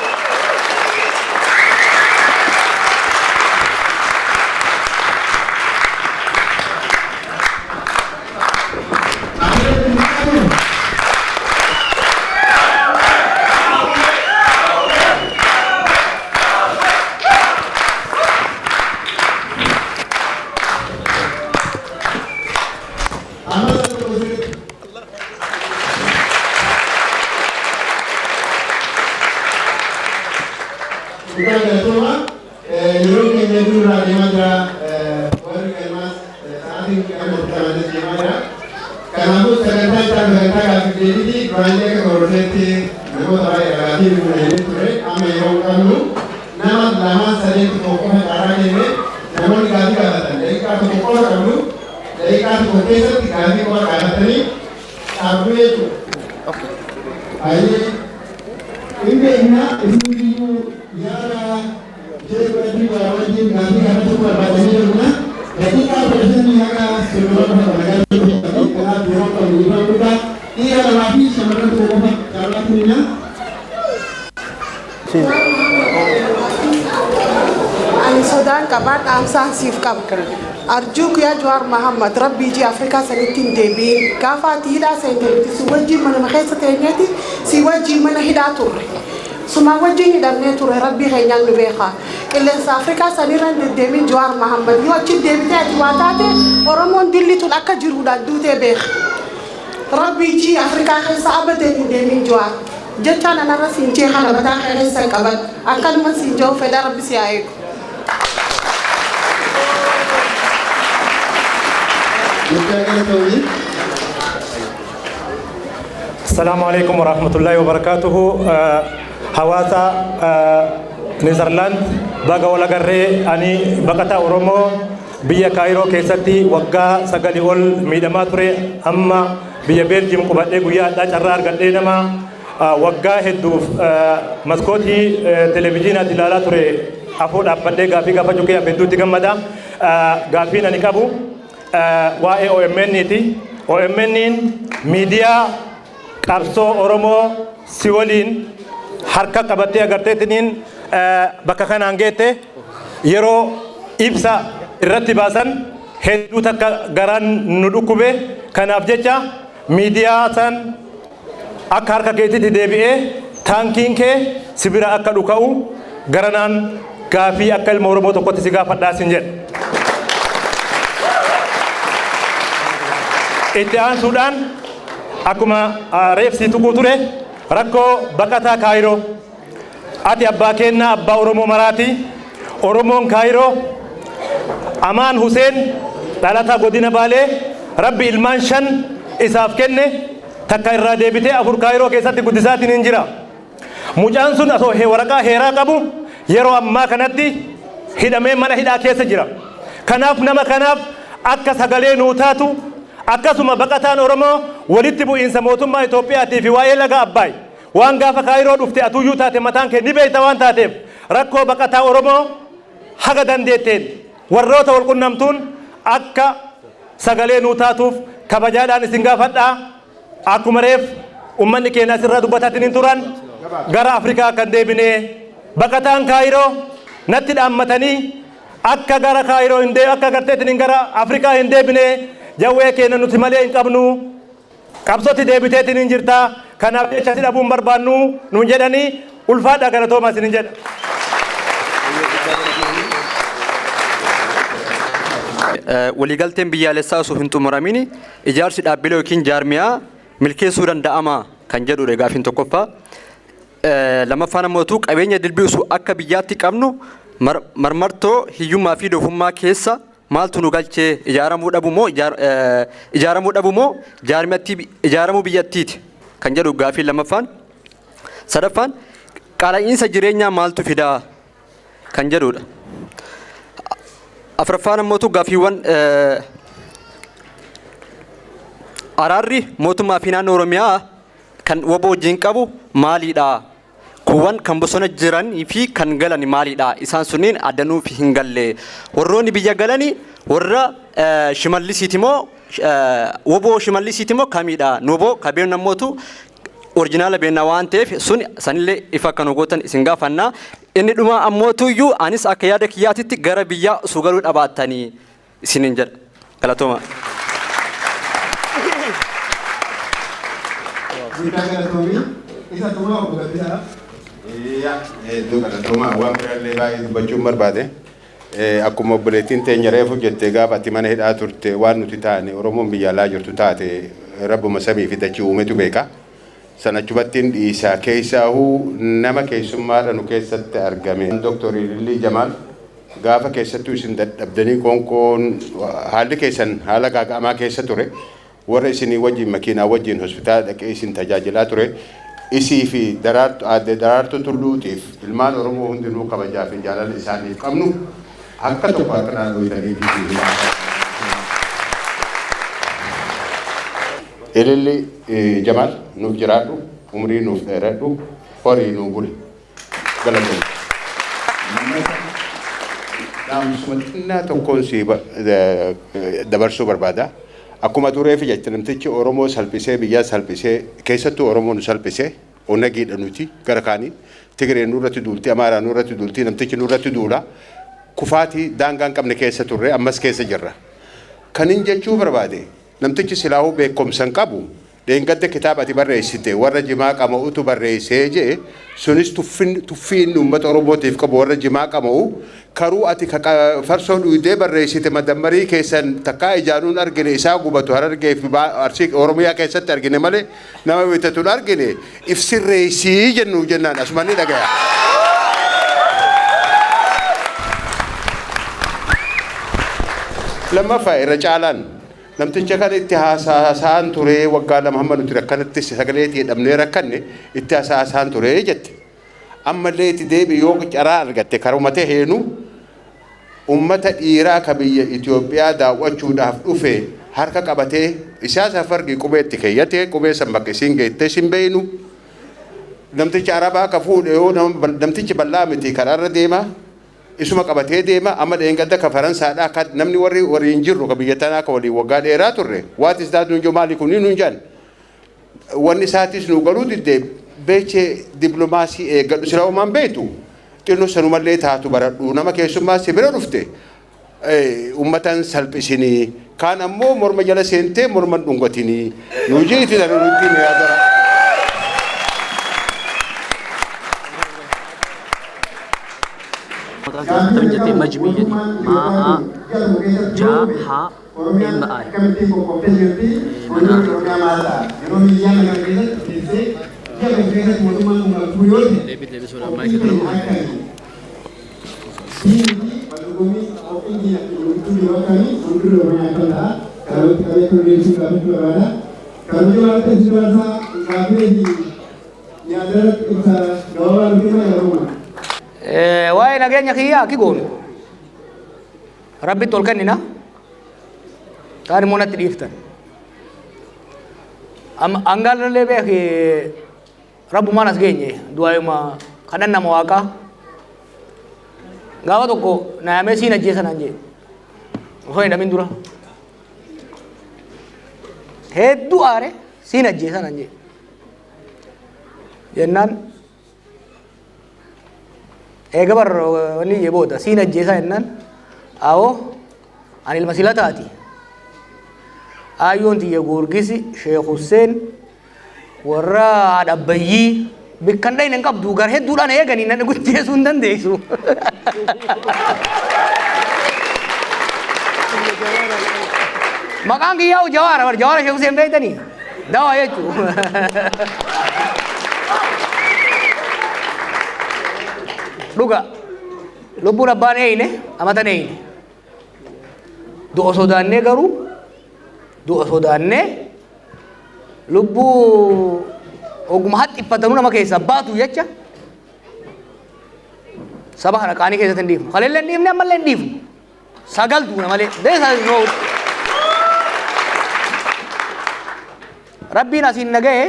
Ani sodaan qabaat dhaamsaan siif qaba. Arjuu guyyaa Jawaar Mahammad rabbii iji Afrikaa sanitti hin deebiin gaafa ati hidhaa seentee si wajjin mana keessa teenyeeti si wajjin mana hidhaa turre. Suma wajjin hidhamnee ture rabbii keenyaan nu beekaa. Qilleensa Afrikaa sanirra deddeebiin Jawaar Mahammad yoo achi deebitee ati waa taate Oromoon dillituun akka jiruudhaan duutee beeka. Rabbii iji Afrikaa keessa abadeen hin deebiin Jawaar. Jechaan anarra siinjee kana mataa keessa qaban akkanuma siinjee fedha rabbi si haa eegu. Assalamualaikum warahmatullahi wabarakatuh. Hawasa Netherland baga walagarree ani baqataa Oromoo biyya Kaayiroo keessatti waggaa 9 ol miidhamaa ture amma biyya Beeljiim qubadhee guyyaa addaa carraa argadhee nama waggaa hedduuf maskootii televiziyoonaa ilaalaa ture afoo dhaabbadhee gaafii gaafachuu kee hedduutti gammada. Gaafiin ani qabu waa'ee OMN'ti. OMN'n miidiyaa qabsoo Oromoo si waliin harka qabattee agarteetiniin bakka kanaan geette yeroo ibsa irratti baasan hedduu takka garaan nu dhukkube. Kanaaf jecha miidiyaa san akka harka keetitti deebi'ee taankiin kee sibira akka dhuka'u garanaan gaafii akka ilma Oromoo tokkotti si gaafadhaa sin jedha. Itti aansuudhaan akkuma reefsi tuquu ture rakkoo baqataa Kaayiroo ati abbaa kennaa abbaa Oromoo maraati. Oromoon Kaayiroo Amaan Huseen dhalataa godina Baalee rabbi ilmaan 5 isaaf kenne takka irraa deebitee 4 Kaayiroo keessatti guddisaatiin hin jira. Mucaan sun osoo waraqaa heeraa qabu yeroo ammaa kanatti hidhamee mana hidhaa keessa jira. Kanaaf nama kanaaf akka sagalee nuu taatu akkasuma baqataan Oromoo walitti bu'iinsa mootummaa Itoophiyaatii fi waa'ee laga Abbaay waan gaafa Kaayiroo dhufte atuyyuu taate mataan kee ni beekta waan taateef rakkoo baqataa Oromoo haga dandeetteen warroota wal qunnamtuun akka sagalee nuu taatuuf kabajaadhaan isin gaafadhaa. Akkuma reef ummanni keenya asirraa dubbataatiin hin turan gara Afrikaa kan deebinee baqataan Kaayiroo natti dhaammatanii akka gara Kaayiroo hin deebine akka garteetiin gara Afrikaa hin deebine jawwee keenya nuti malee hin qabnu qabsootti deebiteetiin hin jirta kanaaf jecha si dhabuun barbaannu nuun jedhanii ulfaadha galatoomaa isin jedha. Waliigalteen biyyaalessaa osoo hin xumuramini ijaarsi dhaabbilee yookiin jaarmiyaa milkeessuu danda'ama kan jedhudha gaafiin tokkoffaa. Lammaffaan ammoo qabeenya dilbiisu akka biyyaatti qabnu marmartoo hiyyummaa fi doofummaa keessa maaltu nu galchee ijaaramuu dhabu moo ijaaramuu biyyattiiti kan jedhu gaafiin lammaffaan. Sadaffaan qaala'insa jireenyaa maaltu fidaa kan jedhudha. Afraffaan ammoo gaafiiwwan araarri mootummaa fi naannoo Oromiyaa kan waboo wajjin qabu maalidha? Kuwwan kan bosona jiranii fi kan galan maalidha? Isaan sunniin addanuuf hin galle. Warroonni biyya galanii warra shimallisiiti moo waboo shimallisiiti moo kamidha? Waboo kabeen namootu orjinaala beena waan ta'eef sun sanillee ifa kan gootan isin gaafannaa. Inni dhuma ammootuyyuu anis akka yaada kiyyaatitti gara biyyaa sugaluu dhabaatanii isinin jedha. Galatooma. Waan biraallee baay'ee dubbachuun barbaade akkuma obboleettiin teenya reefu jettee gaafa ati mana hidhaa turte waan nuti taane Oromoon biyya alaa jirtu taate rabbuma samii fi dachii uumetu beeka. Sana chubattiin dhiisaa keessaahuu nama keessummaadha nu keessatti argame. Dr. Lilii Jamaal gaafa keessattuu isin dadhabdanii qoonqoon haalli keessan haala gaaga'amaa keessa ture warra isinii wajjin makiinaa wajjin hospitaala dhaqee isin tajaajilaa ture isii fi daraartuu tulluutiif ilmaan Oromoo hundinuu kabajaa fi jaalala isaaniif qabnu akka tokko akka naannooyitanii Ililli Jamaal nuuf jiraadhu umrii nuuf dheeradhu horii nuuf buli galatoomna. Dhaamsuma xinnaa tokkoon si dabarsuu barbaada. Akkuma tureef jecha namtichi Oromoo salphisee biyyaa salphisee keessattuu Oromoo nu salphisee onnagiidha nuti gara kaaniin Tigireen nurratti duulti Amaaraan nurratti duulti namtichi nurratti duula kufaatii daangaan qabne keessa turre ammas keessa jirra. Kanin jechuu barbaade namtichi silaahuu beekumsan qabu dheengadde kitaaba ati barreessite warra jimaa qama'utu barreessee jee sunis tuffiin uummata Oromootiif qabu warra jimaa qama'u karuu ati farsoo dhuydee barreessite madammarii keessan takkaa ijaanuun argine isaa gubatu Harargee fi Arsii Oromiyaa keessatti argine malee nama bitatuun argine ifsirreessii jennu jennaan asumanni dhagaya. Lammaffaa irra caalaan namticha kan itti haasa'an ture waggaa lama hamma nuti rakkanatti sagaleetii dhabnee rakkanne itti haasa'an ture jette. Ammallee itti deebi yoo caraa argatte karumatee heenu ummata dhiiraa ka biyya Itoophiyaa daawwachuudhaaf dhufe harka qabatee isaa safargii qubeetti keeyyate qubee san bakka isiin geettee sin beeynu namticha Arabaa ka fuudhe yoo namtichi bal'aa miti karaarra deema isuma qabatee deema amma dheengadda ka Faransaadhaa ka namni warri hin jirru ka biyya tanaa ka waliin waggaa dheeraa turre waati isaat nuun joo maali kunii nuun jaan wanni isaatis nu galuu diddee beechee diplomaasii eeggadhu sila uumaan beektu xinno sanumallee taatu baradhu nama keessummaa si bira dhufte ummatan salphisinii kaan ammoo morma jala seentee morman dhungatinii nu jiiti daruutti ni yaadara. Terjadi majmi jadi maa jaha MI lebih sudah baik wae nagenya kiya kigon rabbi tolkanina kan monat diftan anggal lebe ki rabbu manas genye dua ma kanan nama waka gawa toko na me sina jesa nanje hoy na mindura heddu are sina jesa nanje jennan eega bar wanni yebooda siin ajjeesaa jennaan awoo ani ilma sila taati ayyoon tiyya Goorgisi Sheekh Hussein warra adabbayyii bikkan dhayne hin qabdu gar hedduudhaan eeganii nan gutteessuu hin dandeessu. Maqaan kiyyaa'u Jawaara bar Jawaara Sheekh Hussein beektanii dawaa jechuu. Dhuga lubbuun abbaan eeyne amatan eeyne du'a sodaannee garuu du'a sodaannee lubbuu oguma haxxiffatanuu nama keessaa baatu jecha saba kana qaanii keessatti hin dhiifnu kaleellee hin dhiifne ammallee hin dhiifnu sagaltuuna malee deesa noo rabbiin asiin naga'e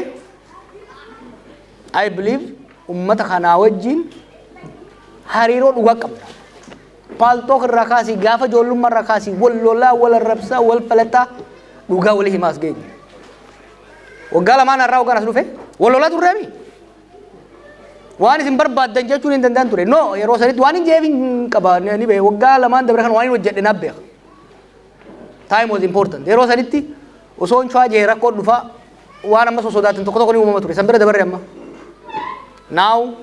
I believe ummata kanaa wajjin hariiroo dhugaa qabna. Paaltook irraa kaasii gaafa ijoollummaa irraa kaasii wal lolaa wal arrabsaa wal falataa dhugaa walii himaas geenye. Waggaa lamaan har'aa waggaan as dhufe wal lolaa turreemi. Waan isin barbaaddan jechuun hin danda'an ture. No yeroo sanitti waan hin jeefin qaba ni beeku waggaa lamaan dabre kan waan hin hojjedhe naaf beeka. Time was important. Yeroo sanitti osoo hin cuwaa jee rakkoo dhufaa waan amma sosodaatan tokko tokko ni uumama ture. San bira dabarre amma. Now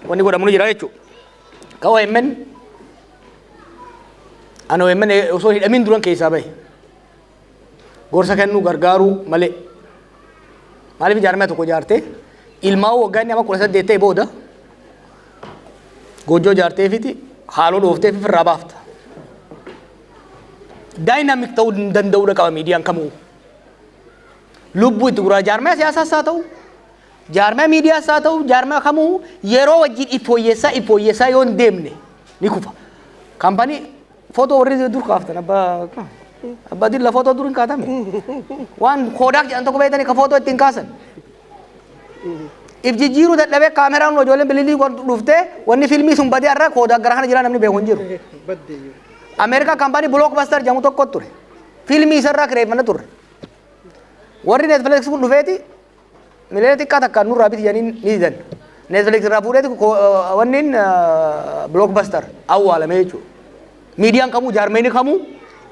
wanni godhamu ni jira jechuudha. Kau emen, anu emen osoo hidhamin duran keessaa bahe. Gorsa kennu gargaaru malee. Maaliif ijaarame tokko ijaarte ilmaa waggaa inni ama 18 ta'e booda goojjoo ijaarteefiti haaloo dhoofteef irraa baafta. Daayinaamik ta'uu danda'uudha qaba miidiyaan kamuu. Lubbuu itti guraa ijaarame siyaasaas haa ta'u. Jaarmaa miidiyaas haa ta'u jaarmaa kamuu yeroo wajjin iffooyyeessaa yoo hin deemne ni kufa. Kaampanii footoo warri dur kaaftan abbaa dilla footoo dur hin kaatame. Waan Kodak jedhan tokko beektanii ka footoo ittiin kaasan. If jijjiiruu dadhabee kaameraan ijoolleen bililii dhuftee wanni fiilmii sun badee irraa Kodak gara kana jira namni beeku hin jiru. Ameerikaa kaampanii Blockbuster jedhamu tokko ture. Fiilmii isarraa kireeffannaa turre. Warri Netflix kun dhufeeti milee xiqqaa takkaan nurraa biti jedhanii ni didan. Netflix irraa fuudheeti wanniin Blockbuster awwaalame jechuudha. Miidiyaan kamuu jaarmeenii kamuu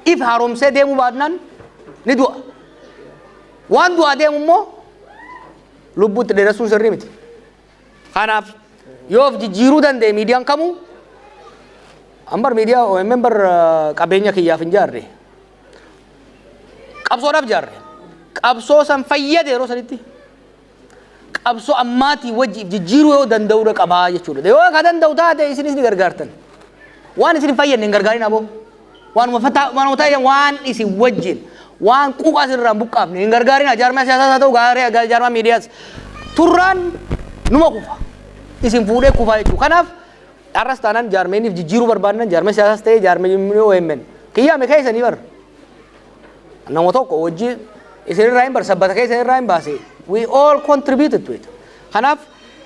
if haaromsee deemuu baannaan ni du'a. Waan du'aa deemu immoo lubbuutti dheeressuun sirrii miti. Kanaaf yoo of jijjiiruu danda'e miidiyaan kamuu ambar miidiyaa OMN bar qabeenya kiyyaaf hin jaarre. Qabsoodhaaf jaarre. Qabsoo san fayyade yeroo sanitti. Qabsoo ammaatii wajji jijjiiruu yoo danda'uudha qabaa jechuudha. Yoo ka danda'u taate isinis ni gargaartan. Waan isin fayyadne hin gargaarin aboo. Waanuma ta'e waan isin wajjin waan quuqaa sirraan buqqaafne hin gargaarin jaarmaa siyaasaa haa ta'u gaarii jaarmaa miidiyaas turraan numa kufa. Isin fuudhee kufaa jechuudha. Kanaaf har'as taanaan jaarmeeniif jijjiiruu barbaadan jaarmaa siyaasaas ta'ee jaarmeenii OMN. Kiyyaame keessanii bar. Nama tokko wajjin isinirraa hin bar sabbata keessanirraa hin baase. We all contributed to it. Kanaaf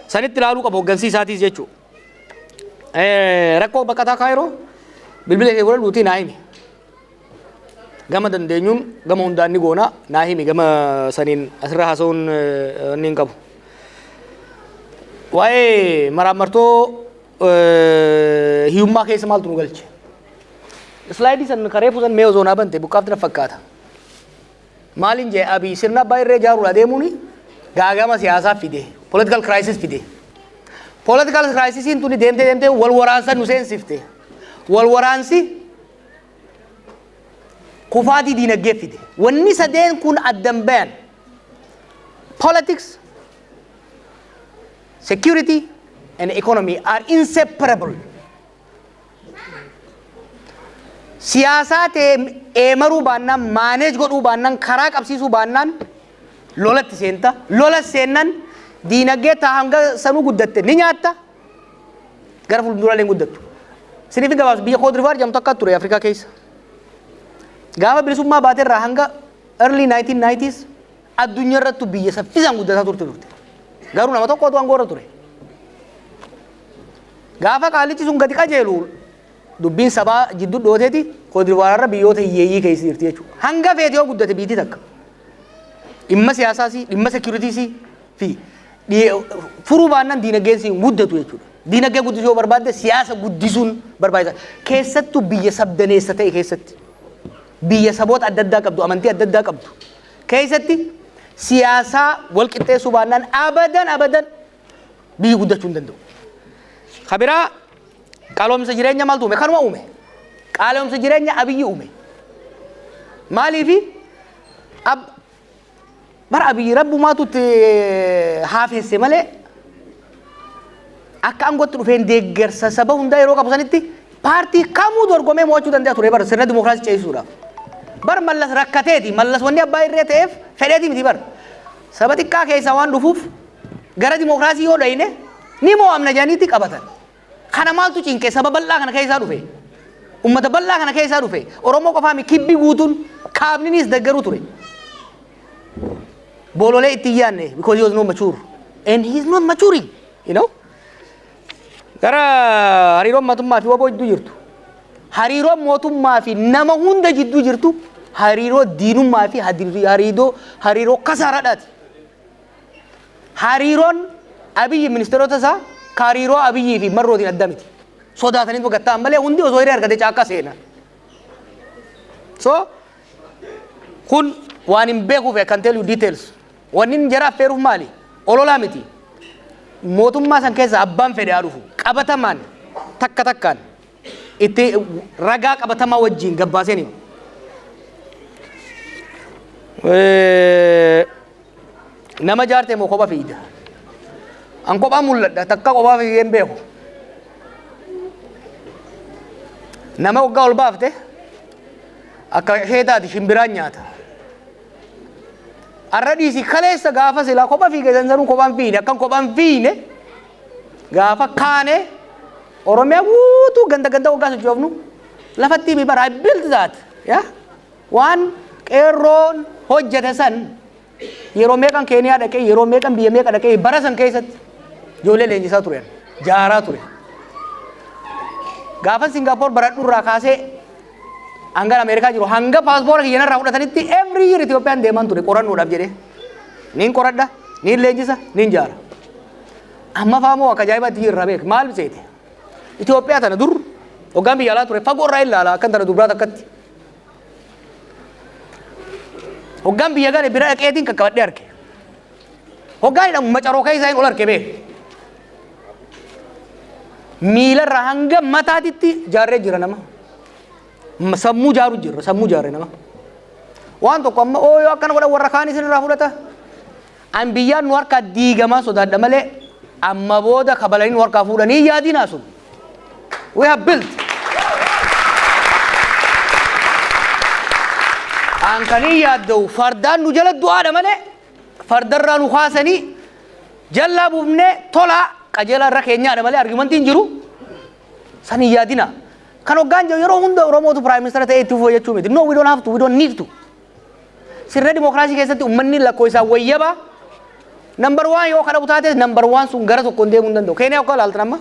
sanitti ilaaluu qabu hooggansiisaatis jechuudha. Rakkoo baqataa Kaayiroo bilbila kee godhan duutii naa himi. Gama dandeenyuun gama hundaan ni goona naa himi gama saniin asirra haasa'uun ni hin qabu. Waa'ee maraammartoo hiyyummaa keessa maaltu nu galche? Islaayidii san karee fuusan mee osoo naa bante buqqaafti na fakkaata. Maalin jee abii sirna abbaa irree ijaaruudha deemuuni gaagama siyaasaa fide political crisis fide. Political crisisiin tuni deemtee wal waraansa nu seensifte. Wal waraansi kufaatii diinagdee fide. Wanni sadeen kun addan bayan politics, security and economy are inseparable. Siyaasaa ta'e eemaruu baannaan maaneej godhuu baannaan karaa qabsiisuu baannaan lolatti seenta. Lola seennan diinagdee taa hanga sanuu guddatte ni nyaatta gara fuulduraalee hin guddattu. Siniif gabaas biyya Cote d'Ivoire jedhamtu akka ture Afrikaa keessa. Gaafa bilisummaa baatee irraa hanga early 1990s addunyaa irrattu biyya saffisaan guddataa turte. Garuu nama tokkotu aangoorra ture. Gaafa qaalichi sun gadi qajeelu dubbiin sabaa jidduu dhooteeti Cote d'Ivoire irra biyyoota hiyyeeyyii keessa jirti jechuudha. Hanga feete yoo guddate biyyi takka. Dhimma siyaasaasii, dhimma securityisii fi furuu baannaan diinagdeen siin guddatu jechuudha. Diinagdee guddisuu barbaadde siyaasa guddisuun barbaachisa. Keessattuu biyya sabdaneessa ta'e keessatti biyya saboota adda addaa qabdu, amantii adda addaa qabdu keessatti siyaasaa wal qixxeessuu baannaan abadan biyyi guddachuu hin danda'u. Kabiraa qaaloomsa jireenya maaltu uume? Kanuma uume. Qaaloomsa jireenya Abiyyi uume. Maaliifi bara Abiyyi rabbumaatutti haafeesse malee akka angootti dhufeen deeggarsa saba hundaa yeroo qabu sanitti paartii kamuu dorgomee mo'achuu danda'a ture bara sirna dimookiraasii ceesisuudhaaf. Bar mallas rakkateeti, mallas wanni abbaa irree ta'eef fedheeti miti bar. Saba xiqqaa keessaa waan dhufuuf gara dimookiraasii yoo dhayne ni mo'amna jedhaniitti qabatan. Kana maaltu cinqee saba bal'aa kana keessaa dhufe? Ummata bal'aa kana keessaa dhufe. Oromoo qofaami kibbi guutuun kaabninis deeggaruu ture. Bololee itti yaanne because he was not mature and he is not maturing, you know. Gara hariiroon mootummaa fi waboo jidduu jirtu. Hariiroon mootummaa fi nama hunda jidduu jirtu hariiroo diinummaa fi hariiroo kasaaraadhaati. Hariiroon Abiyyi ministeerota isaa hariiroo Abiyyii fi marrootiin adda miti. Sodaatanii bogattaan malee hundi osoo hiree argate caakka seena. So kun waan hin beekuuf I can tell you details. Wanni jara affeeruuf maali? Ololaa miti. Mootummaa san keessa abbaan fedhe haa dhufu. Qabatamaan takkaan itti ragaa qabatamaa wajjin gabbaaseen nama jaarte moo kophaa fiida? An kophaa mul'adha takka kophaa fiigee hin beeku. Nama waggaa ol baafte akka ishee taati shimbiraan nyaata. Arra dhiisi kaleessa gaafa silaa kophaa fiigee sansanuu kophaan fiine akkan kophaan fiine gaafa kaane Oromiyaa guutuu ganda waggaa sochoofnu lafatti mi bara I built that ya waan qeerroon hojjete san yeroo meeqan Keeniyaa dhaqee yeroo meeqan biyya meeqa dhaqee bara san keessatti ijoollee leenjisaa turan jaaraa ture. Gaafa Singapore baradhu irraa kaasee hanga Ameerikaa jiru hanga paaspoora kiyyan irraa fudhatanitti every year Itoophiyaan deeman ture qorannoodhaaf jedhee niin qoradha niin leenjisa niin jaara. Amma faamoo akka ajaa'ibaatti jirra beek maal seete Itoophiyaa tana dur hoggaan biyya alaa ture fagoo irraa ilaala akkan tana dubraat akkatti. Hoggaan biyya gale bira dhaqeetiin qaqqabadhee arge. Hoggaan hidhamu macaroo keessaa hin ol arge beek. Miila irraa hanga mataatitti jaarree jira nama. Sammuu jaaru jirra sammuu jaarree nama. Waan tokko amma yoo akkana godhan warra kaan isin irraa fudhata. An biyyaan nu harkaa diigamaa sodaadha malee amma booda kabalanii nu harkaa fuudhanii yaadinaa sun. We have built. An kanii yaadda'u fardaan nu jala du'aadha malee fardarraa nu kaasanii jallaa buufnee tolaa qajeelaa irra keenyaadha malee argumentiin jiru san hin yaadina. Kan hoggaan jiru yeroo hunda Oromootu Prime Minister ta'ee itti fufuu jechuu miti. No, we don't have to, we don't need to. Sirna dimookiraasii keessatti uummanni lakkoo isaa wayyaba. Number 1 yoo kana butaates number 1 sun gara tokkoon deemuu hin danda'u. Keeniyaa akka ilaaltan amma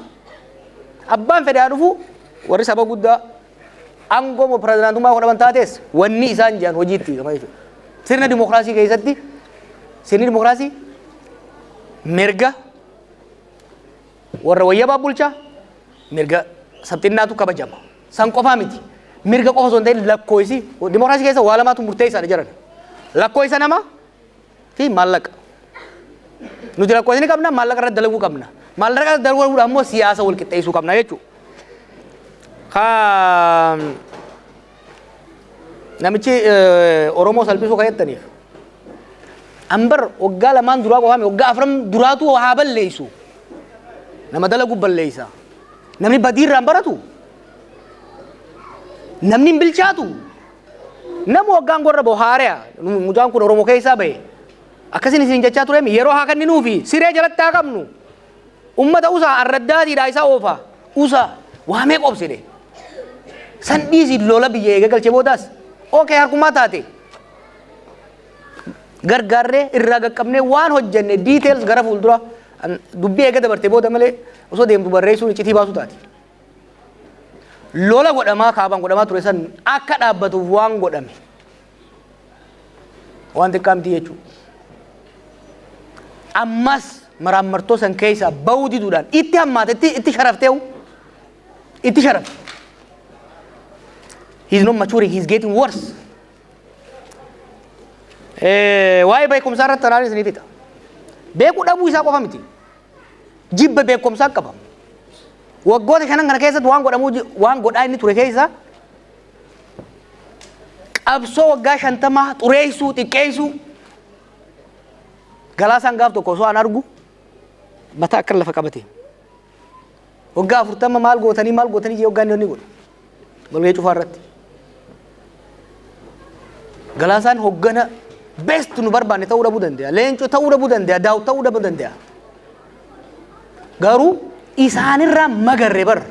abbaan fedhaa dhufu warri saba guddaa aangoo moo pirezidaantummaa godhaman taates wanni isaan jiran hojiitti hiikama jechuudha. Sirna dimookiraasii keessatti sirni dimookiraasii mirga warra wayyabaa bulchaa mirga sabxinnaatu kabajama. San qofaa miti. Mirga qofa osoo hin ta'in lakkoofsi dimookiraasii keessa waa lamaatu murteessaadha jiran. Lakkoofsa namaa fi maallaqa. Nuti lakkoofsa ni qabna maallaqa irratti dalaguu qabna. Maallaqa irratti dalaguudhaan immoo siyaasa wal qixxeessuu qabna jechuudha. Namichi Oromoo salphisuu kan jettaniif ambar waggaa lamaan duraa qofaame waggaa afran duraatu haa balleessu. Nama dalagu balleessa. Namni badiirraan baratu. Namni hin bilchaatu. Nama waggaan gorra bohaare'a. Mucaan kun Oromoo keessaa bahe. Akkasin isin jechaa ture yeroo haa kenninuufi siree jalatti haa qabnu. Ummata usaa arraddaatiidha isaa oofa. Usaa waamee qobsine. San dhiisi lola biyya eega galchee boodaas. Okay harkumaa taate. Gargaarree irraa qaqqabnee waan hojjenne details gara fuuldura dubbii eega dabartee booda malee osoo deemtu barreessuun iccitii baasu taati. Lola godhamaa kaabaan godhamaa ture san akka dhaabbatuuf waan godhame. Waan xiqqaa miti jechuudha. Ammas maraamartoo san keessa bahuu diduudhaan itti hammaatetti itti sharafteewu itti sharaf. He's not maturing, he's getting worse. Waa'ee beekumsaa irratti tanaan isinii fixa. Beekuu dhabuu isaa qofa miti. Jibba beekumsaa qaba. Waggoota shanan kana keessatti waan godhaa inni ture keessa qabsoo waggaa 50 xureessuu xiqqeessuu Galaasaan gaaf tokko osoo an argu mataa akka lafa qabate. Waggaa 40 maal gootanii jee waggaan inni godhu. Walgahii cufaa irratti. Galaasaan hoggana best nu barbaanne ta'uu dhabuu danda'a. Leencoo ta'uu dhabuu danda'a. Daawud ta'uu dhabuu danda'a. Garuu isaanirraa magarre bar.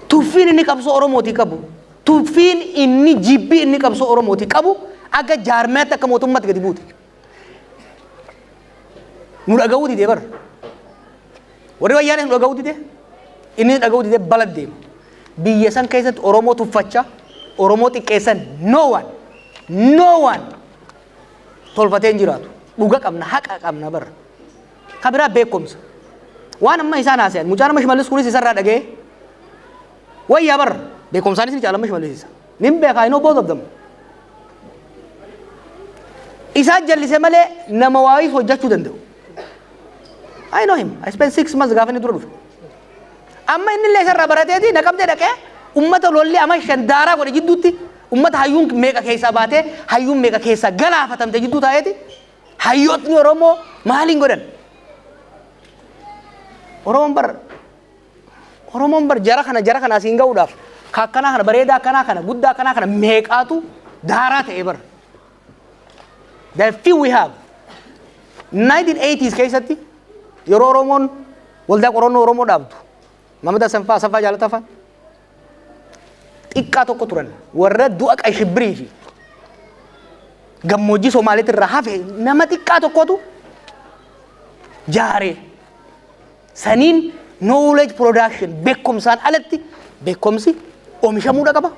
Tuffiin inni qabsoo Oromootii qabu. Tuffiin inni jibbii inni qabsoo Oromootii qabu. Aga jaarmeetti akka mootummaatti gadi buute. Nu dhaga'uu didee bar. Warri wayyaanee nu dhaga'uu didee. Inni dhaga'uu didee balad deema. Biyya san keessatti Oromoo tuffachaa, Oromoo xiqqeessan no one tolfatee hin jiraatu. Dhuga qabna, haqa qabna bar. Kabiraa beekumsa. Waan amma isaan haasayan mucaan amma Shimallis kunis isarraa dhaga'ee wayyaa bar beekumsaanis ni caalama Shimallis isa. Nin beekaa I know both of them. Isaan jallisee malee nama waayis hojjechuu danda'u. I know him. I spent 6 months gaafa inni dura dhufe. Amma inni illee isarraa barateeti naqamtee dhaqee ummata lolli ama shandaaraa godhe jidduutti ummata hayyuun meeqa keessaa baatee hayyuun meeqa keessaa galaafatamte jidduu taa'eeti hayyootni Oromoo maaliin godhan? Oromoon bar jara kana asiin ga'uudhaaf kakkanaa kana bareedaa akkanaa kana guddaa akkanaa kana meeqaatu daaraa ta'e bar. The few we have 1980s keessatti yeroo Oromoon waldaa qorannoo Oromoo dhaabdu Maamada Saffaa Jaalataffaa xiqqaa tokko turan warra du'a Qayshibbirii fi gammoojjii Somaaliitti irraa hafe nama xiqqaa tokkotu jaaree saniin knowledge production beekumsaan alatti beekumsi oomishamuudha qaba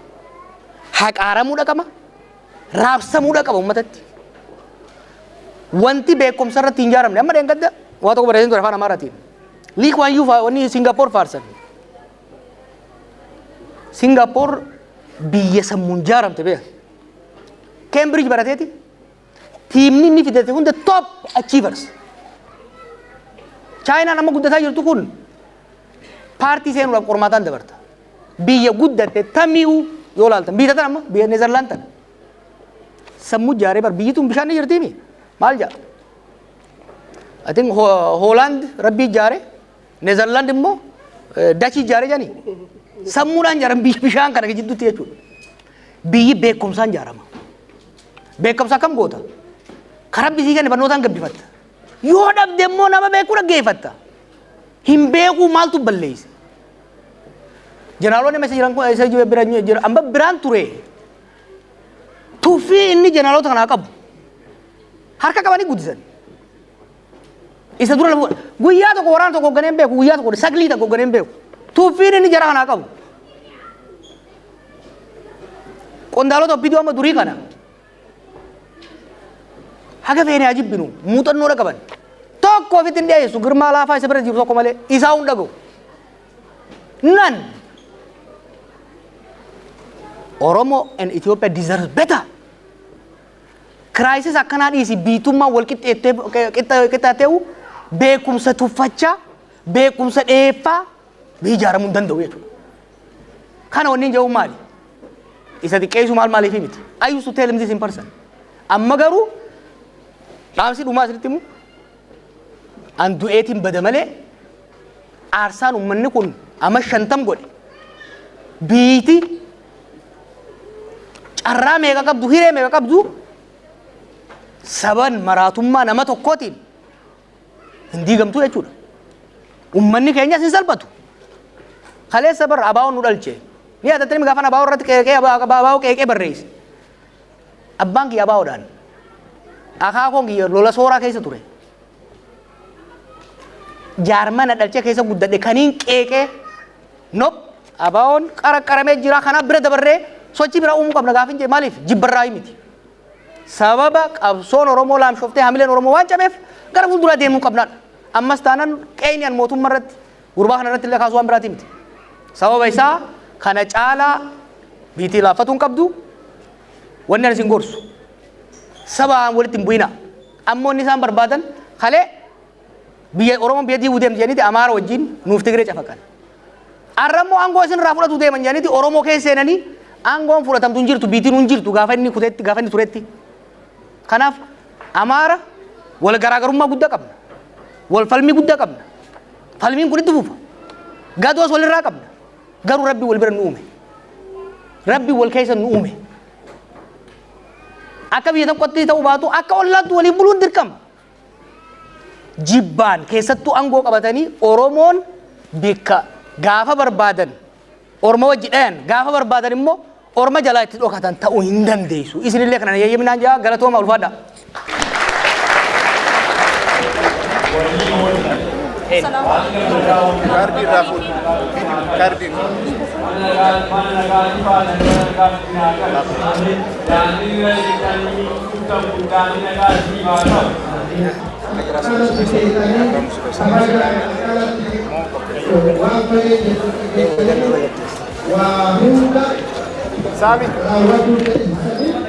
haqaaramuudha qaba raabsamuudha qaba uummatatti wanti beekumsa irratti hin ijaaramne amma dheengadda waa tokko bareedin ture afaan Amaaraatiin Lee Kuan Yew wanni Singapore faarsan Singapore biyya sammuun ijaaramte beeka Cambridge barateeti tiimni inni fidate hunda top achievers China nama guddataa jirtu kun paartii seenuudhaaf qormaataan dabarta. Biyya guddatte tamiu yoo laaltan biyya tan amma biyya Neezerlaand tan sammuu jaaree bar biyyi tun bishaan ni jirtiimi maal jaa? I think Holland rabbii jaare Neezerlaand immoo Dachii jaare jani sammuudhaan jaaran bishaan kana jidduutti jechuudha. Biyyi beekumsaan jaarama. Beekumsa kam goota? Karaa bisii kan barnootaan gabbifatta. Yoo dhabde immoo nama beekuu dhaggeeffatta. Hin beekuu maaltu balleessa? Jeneraaloonni meeshaa jiran kun isa jira amma biraan ture. Tuffii inni jeneraalota kanaa qabu. Harka qabanii guddisan. Isa dura guyyaa tokko waraana tokko ganeen beeku guyyaa tokko saglii tokko ganeen beeku. Tuffiin inni jara kanaa qabu. Qondaalota obbiduu amma durii kana. Haga feene ajibbinu muuxannoodha qaban. Tokko ofitti hin dhiyeessu girmaa laafaa isa bira jiru tokko malee isaa hunda ga'u. None. Oromo and Ethiopia deserves better. Crisis akkanaa dhiisi biitummaa wal qixxaateewu beekumsa tuffachaa beekumsa dheeffaa ijaaramuu hin danda'u jechuudha. Kana wanni hin jedhu maali? Isa xiqqeessu maaliif miti? I used to tell him this in person. Amma garuu dhaamsi dhumaa asirratti immoo an du'eetiin bada malee aarsaan uummanni kun amma 50 godhe biiti carraa meeqa qabdu hiree meeqa qabdu saban maraatummaa nama tokkootiin hin diigamtu jechuudha. Uummanni keenyas hin salphatu. Kaleessa bar abaawoon nu dhalche. Ni atattanii gaafan abaawoo irratti qeeqee barreesse. Abbaan kiyya abaawoodhaan. Akaakoon kiyya lola sooraa keessa ture. Jaarmana dhalchee keessa guddadhe kaniin qeeqee nop abaawoon qaramee jira kanaaf bira dabarree sochii bira uumuu qabna gaafin jee maaliif jibbarraa miti. sababa qabsoon Oromoo laamshoftee hamileen Oromoo waan cabeef gara fuuldura deemuu qabnaadha. Ammas taanaan qeenyaan mootummaa irratti gurbaa kana irratti illee kaasuu waan biraati miti. Sababa isaa kana caalaa biitii laaffatuun qabdu wanni ani isin gorsu sabaan walitti hin bu'ina. Ammoo inni isaan barbaadan kalee biyya Oromoon biyya diiguu deemti jedhaniiti Amaara wajjin nuuf Tigree cafaqan. Arrammoo aangoo isin irraa fudhatu deeman jedhaniiti Oromoo keessa seenanii aangoon fudhatamtu hin jirtu biitiin hin jirtu gaafa inni kuteetti gaafa inni turetti. Kanaaf Amaara wal garaagarummaa guddaa qabna. Wal falmii guddaa qabna. Falmiin kun itti fufa. Gadoos walirraa qabna. Garuu Rabbi wal bira nu uume. Rabbi wal keessa nu uume. Akka biyya tokkotti ta'uu baatu akka ollaatti waliin buluun dirqama. Jibbaan keessattuu aangoo qabatanii Oromoon bikka gaafa barbaadan Oromoo wajji dhayan gaafa barbaadan immoo Orma jalaa itti dhokatan ta'uu hin dandeessu. Isinillee kana yayyaminaan jaa galatooma ulfaadha. Kardi Rafut. Kardi. Sami.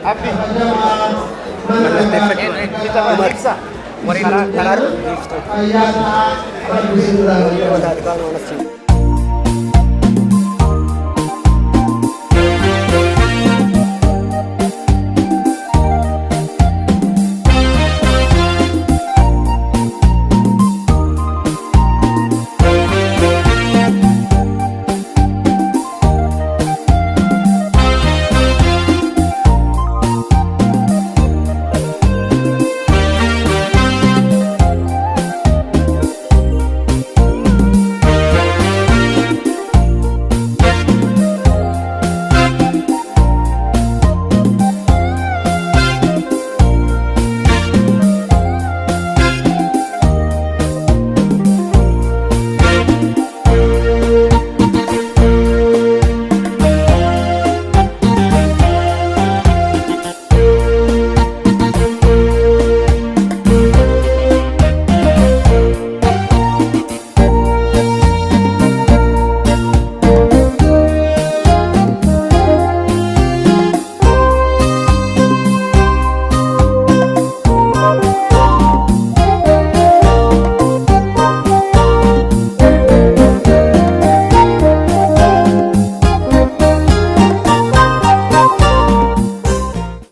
Abdi. Kita periksa. Karar.